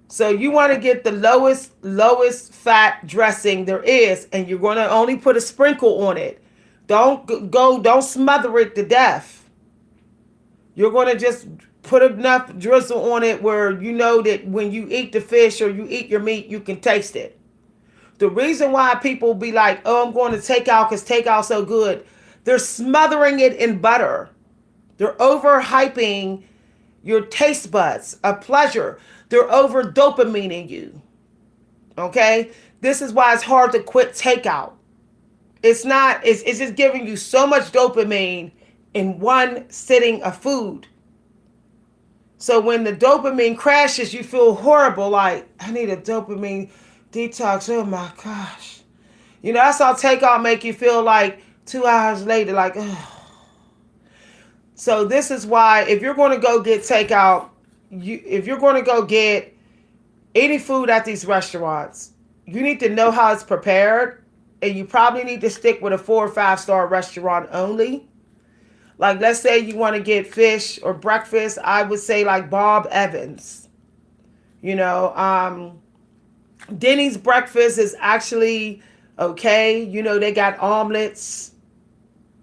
Speaker 1: So you want to get the lowest fat dressing there is, and you're going to only put a sprinkle on it. Don't smother it to death. You're going to just put enough drizzle on it where you know that when you eat the fish or you eat your meat, you can taste it. The reason why people be like, oh, I'm going to takeout because takeout's so good. They're smothering it in butter. They're overhyping your taste buds of pleasure. They're over dopamining you. Okay? This is why it's hard to quit takeout. It's just giving you so much dopamine in one sitting of food. So when the dopamine crashes, you feel horrible, like, I need a dopamine detox. Oh my gosh. That's how takeout make you feel like 2 hours later, like, oh. So this is why if you're going to go get takeout, if you're going to go get any food at these restaurants, you need to know how it's prepared, and you probably need to stick with a 4 or 5 star restaurant only. Like, let's say you want to get fish or breakfast, I would say like Bob Evans. Denny's breakfast is actually okay. They got omelets,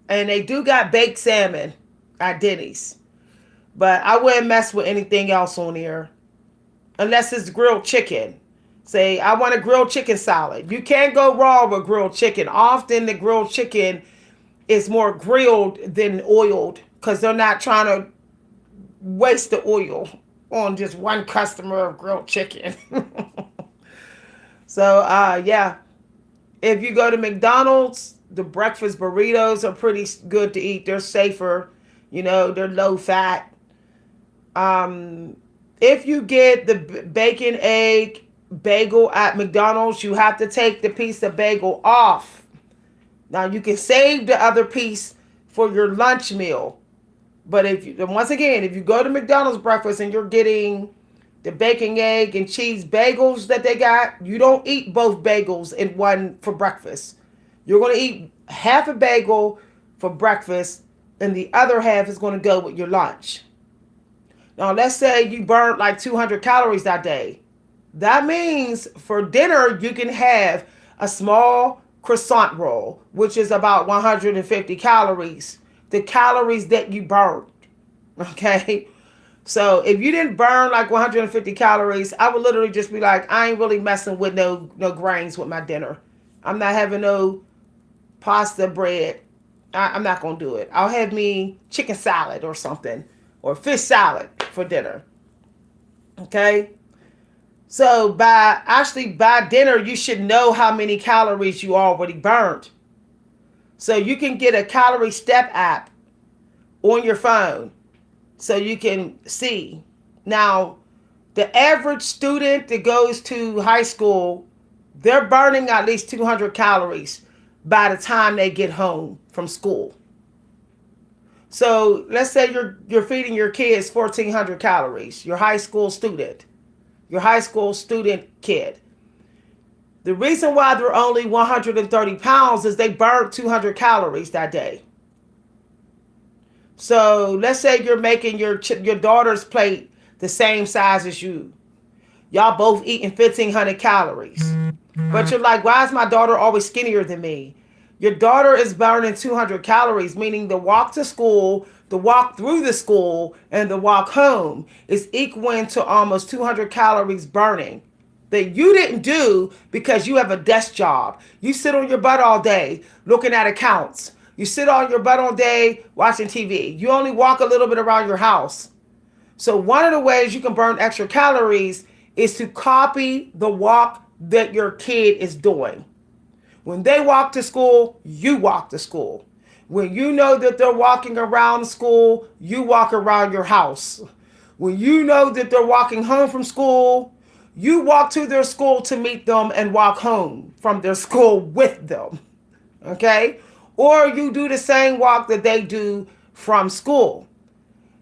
Speaker 1: and they do got baked salmon at Denny's. But I wouldn't mess with anything else on here unless it's grilled chicken. Say, I want a grilled chicken salad. You can't go wrong with grilled chicken. Often the grilled chicken is more grilled than oiled because they're not trying to waste the oil on just one customer of grilled chicken. So, yeah. If you go to McDonald's, the breakfast burritos are pretty good to eat. They're safer. They're low fat. If you get the bacon, egg, bagel at McDonald's, you have to take the piece of bagel off. Now, you can save the other piece for your lunch meal. But once again, if you go to McDonald's breakfast and you're getting the bacon, egg, and cheese bagels that they got, you don't eat both bagels in one for breakfast. You're going to eat half a bagel for breakfast, and the other half is going to go with your lunch. Now, let's say you burned like 200 calories that day. That means for dinner, you can have a small croissant roll, which is about 150 calories. The calories that you burned. Okay. So if you didn't burn like 150 calories, I would literally just be like, I ain't really messing with no grains with my dinner. I'm not having no pasta bread. I'm not gonna do it. I'll have me chicken salad or something, or fish salad for dinner. Okay. So by dinner, you should know how many calories you already burned. So you can get a calorie step app on your phone so you can see. Now, the average student that goes to high school, they're burning at least 200 calories by the time they get home from school. So let's say you're feeding your kids 1,400 calories, your high school student kid. The reason why they're only 130 pounds is they burned 200 calories that day. So let's say you're making your daughter's plate the same size as you. Y'all both eating 1,500 calories. But you're like, why is my daughter always skinnier than me? Your daughter is burning 200 calories, meaning the walk to school, the walk through the school, and the walk home is equaling to almost 200 calories burning that you didn't do because you have a desk job. You sit on your butt all day looking at accounts. You sit on your butt all day watching TV. You only walk a little bit around your house. So one of the ways you can burn extra calories is to copy the walk that your kid is doing. When they walk to school, you walk to school. When you know that they're walking around school, you walk around your house. When you know that they're walking home from school, you walk to their school to meet them and walk home from their school with them. Okay? Or you do the same walk that they do from school.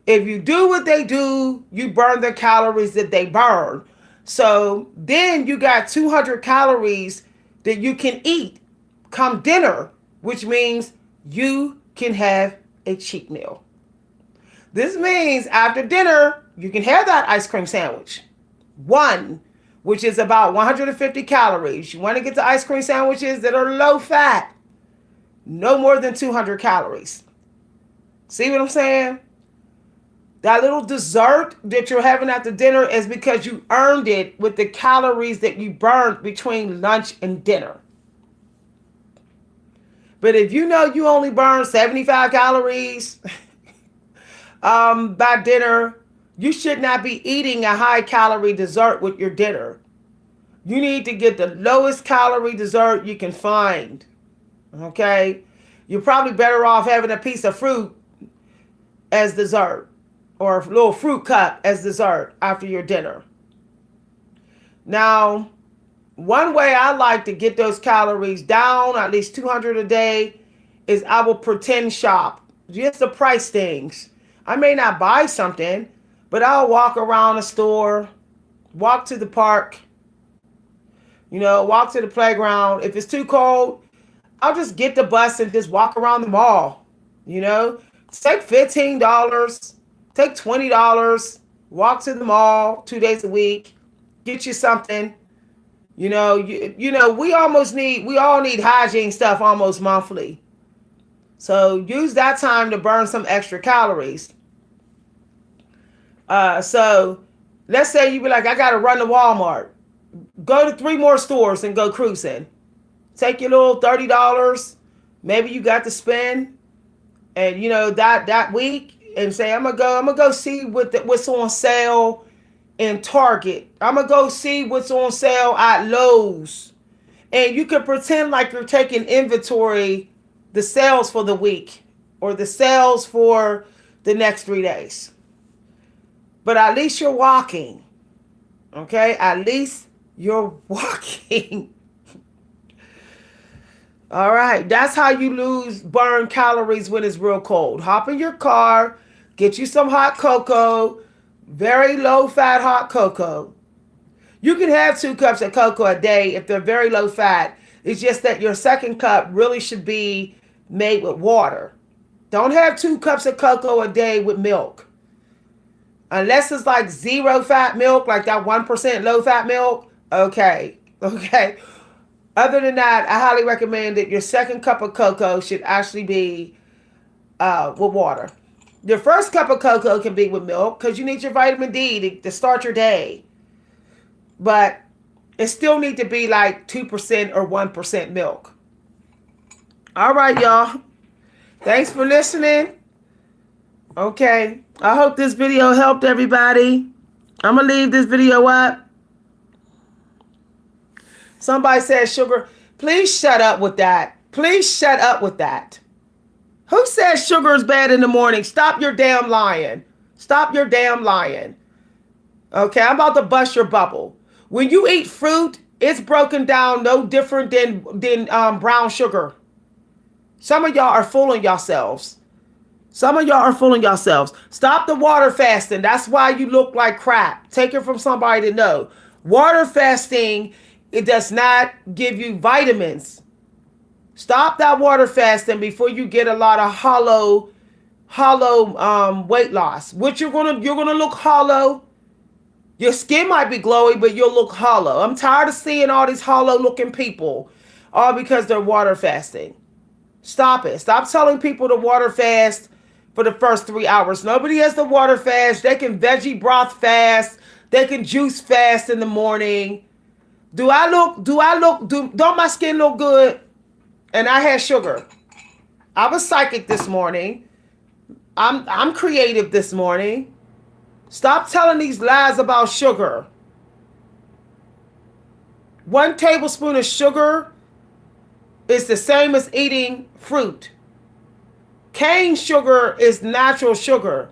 Speaker 1: If you do what they do, you burn the calories that they burn. So then you got 200 calories that you can eat come dinner, which means you can have a cheat meal. This means after dinner, you can have that ice cream sandwich. One, which is about 150 calories. You want to get the ice cream sandwiches that are low fat. No more than 200 calories. See what I'm saying? That little dessert that you're having after dinner is because you earned it with the calories that you burned between lunch and dinner. But if you know you only burn 75 calories by dinner, you should not be eating a high calorie dessert with your dinner. You need to get the lowest calorie dessert you can find. Okay? You're probably better off having a piece of fruit as dessert, or a little fruit cup as dessert after your dinner. Now, one way I like to get those calories down, at least 200 a day, is I will pretend shop just to price things. I may not buy something, but I'll walk around the store, walk to the park, walk to the playground. If it's too cold, I'll just get the bus and just walk around the mall. Take $15, take $20, walk to the mall 2 days a week, get you something. We all need hygiene stuff almost monthly. So use that time to burn some extra calories. So let's say you be like, I got to run to Walmart. Go to 3 more stores and go cruising. Take your little $30, maybe you got to spend, and that week, and say, I'm gonna go see what's on sale in Target. I'm gonna go see what's on sale at Lowe's. And you can pretend like you're taking inventory, the sales for the week or the sales for the next 3 days. But at least you're walking. Okay? At least you're walking. All right. That's how you burn calories when it's real cold. Hop in your car, get you some hot cocoa, very low fat hot cocoa. You can have 2 cups of cocoa a day if they're very low fat. It's just that your second cup really should be made with water. Don't have 2 cups of cocoa a day with milk. Unless it's like 0 fat milk, like that 1% low fat milk. Okay. Other than that, I highly recommend that your second cup of cocoa should actually be with water. Your first cup of cocoa can be with milk because you need your vitamin D to start your day. But it still need to be like 2% or 1% milk. All right, y'all. Thanks for listening. Okay. I hope this video helped everybody. I'm going to leave this video up. Somebody said sugar. Please shut up with that. Please shut up with that. Who says sugar is bad in the morning? Stop your damn lying. Stop your damn lying. Okay, I'm about to bust your bubble. When you eat fruit, it's broken down no different than brown sugar. Some of y'all are fooling yourselves. Some of y'all are fooling yourselves. Stop the water fasting. That's why you look like crap. Take it from somebody to know. Water fasting, it does not give you vitamins. Stop that water fasting before you get a lot of hollow weight loss. Which you're gonna look hollow. Your skin might be glowy, but you'll look hollow. I'm tired of seeing all these hollow looking people, all because they're water fasting. Stop it. Stop telling people to water fast for the first 3 hours. Nobody has to water fast. They can veggie broth fast. They can juice fast in the morning. Don't my skin look good? And I had sugar. I was psychic this morning. I'm creative this morning. Stop telling these lies about sugar. 1 tablespoon of sugar is the same as eating fruit. Cane sugar is natural sugar.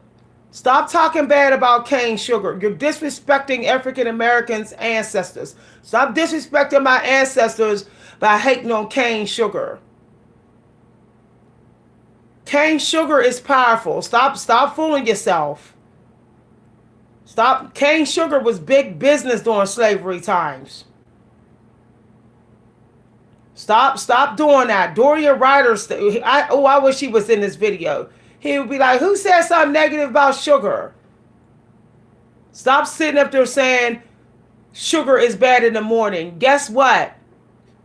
Speaker 1: Stop talking bad about cane sugar. You're disrespecting African Americans' ancestors. Stop disrespecting my ancestors by hating on cane sugar. Cane sugar is powerful. Stop fooling yourself. Stop. Cane sugar was big business during slavery times. Stop doing that. Doria Ryder, I wish he was in this video. He would be like, who said something negative about sugar? Stop sitting up there saying sugar is bad in the morning. Guess what?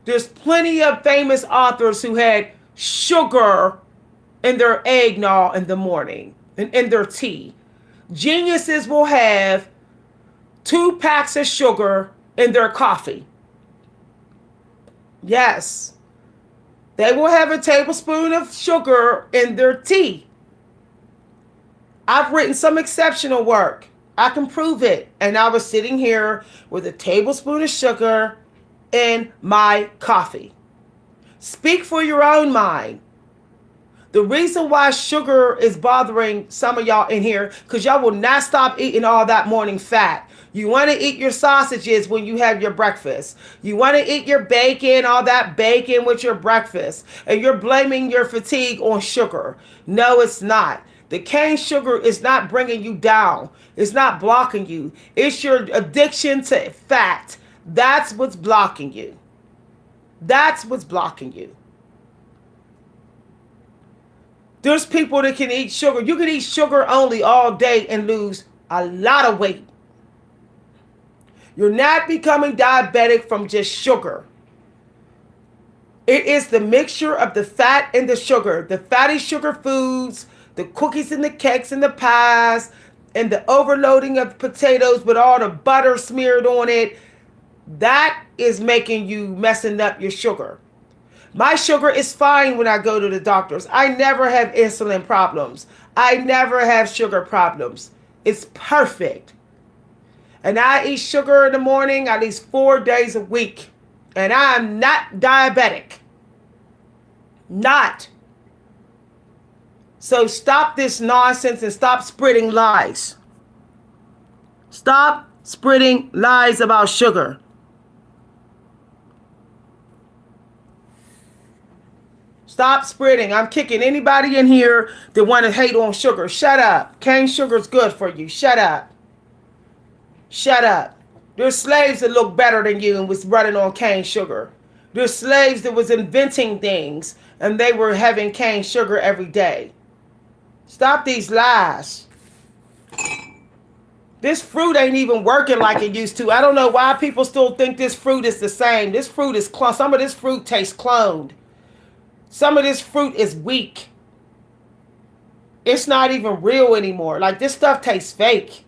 Speaker 1: There's plenty of famous authors who had sugar in their eggnog in the morning and in their tea. Geniuses will have 2 packs of sugar in their coffee. Yes. They will have a tablespoon of sugar in their tea. I've written some exceptional work. I can prove it. And I was sitting here with a tablespoon of sugar in my coffee. Speak for your own mind. The reason why sugar is bothering some of y'all in here, because y'all will not stop eating all that morning fat. You want to eat your sausages when you have your breakfast. You want to eat your bacon, all that bacon with your breakfast. And you're blaming your fatigue on sugar. No, it's not. The cane sugar is not bringing you down. It's not blocking you. It's your addiction to fat. That's what's blocking you. That's what's blocking you. There's people that can eat sugar. You can eat sugar only all day and lose a lot of weight. You're not becoming diabetic from just sugar. It is the mixture of the fat and the sugar. The fatty sugar foods, the cookies and the cakes and the pies, and the overloading of potatoes with all the butter smeared on it. That is making you messing up your sugar. My sugar is fine when I go to the doctors. I never have insulin problems. I never have sugar problems. It's perfect. And I eat sugar in the morning at least 4 days a week. And I'm not diabetic. Not. So stop this nonsense and stop spreading lies. Stop spreading lies about sugar. Stop spreading. I'm kicking anybody in here that want to hate on sugar. Shut up. Cane sugar is good for you. Shut up. Shut up. There's slaves that look better than you and was running on cane sugar. There's slaves that was inventing things and they were having cane sugar every day. Stop these lies. This fruit ain't even working like it used to. I don't know why people still think this fruit is the same. This fruit is cloned. Some of this fruit tastes cloned. Some of this fruit is weak. It's not even real anymore. Like, this stuff tastes fake.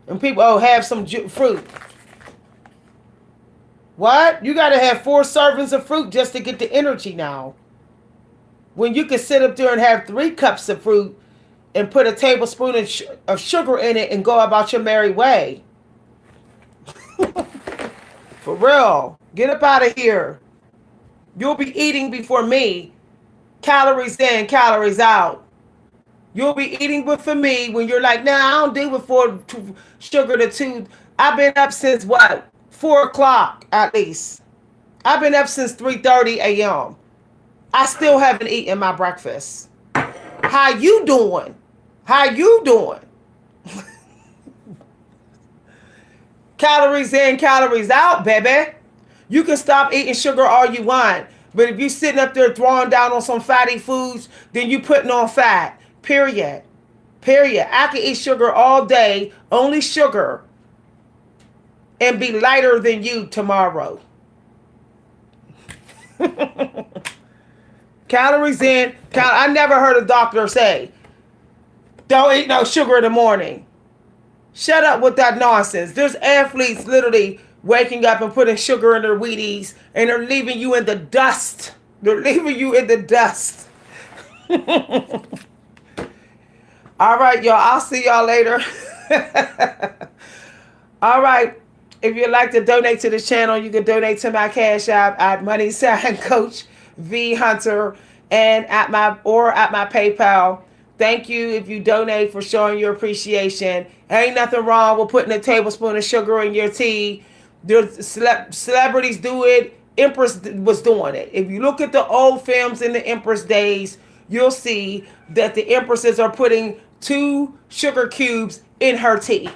Speaker 1: And people, oh, have some fruit. What? You got to have 4 servings of fruit just to get the energy now. When you can sit up there and have 3 cups of fruit and put a tablespoon of sugar in it and go about your merry way. For real. Get up out of here. You'll be eating before me. Calories in, calories out. You'll be eating before me when you're like, nah, I don't do before sugar to 2. I've been up since what? 4 o'clock at least. I've been up since 3:30 a.m. I still haven't eaten my breakfast. How you doing? How you doing? Calories in, calories out, baby. You can stop eating sugar all you want. But if you're sitting up there throwing down on some fatty foods, then you putting on fat. Period. Period. I can eat sugar all day, only sugar, and be lighter than you tomorrow. Calories in. I never heard a doctor say, don't eat no sugar in the morning. Shut up with that nonsense. There's athletes literally waking up and putting sugar in their Wheaties, and they're leaving you in the dust. They're leaving you in the dust. All right, y'all. I'll see y'all later. All right. If you'd like to donate to the channel, you can donate to my Cash App at Money Sign Coach V Hunter and at my PayPal. Thank you if you donate for showing your appreciation. Ain't nothing wrong with putting a tablespoon of sugar in your tea. There's celebrities do it. Empress was doing it. If you look at the old films in the Empress days, you'll see that the Empresses are putting 2 sugar cubes in her tea.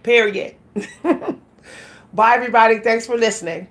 Speaker 1: Period. Bye, everybody. Thanks for listening.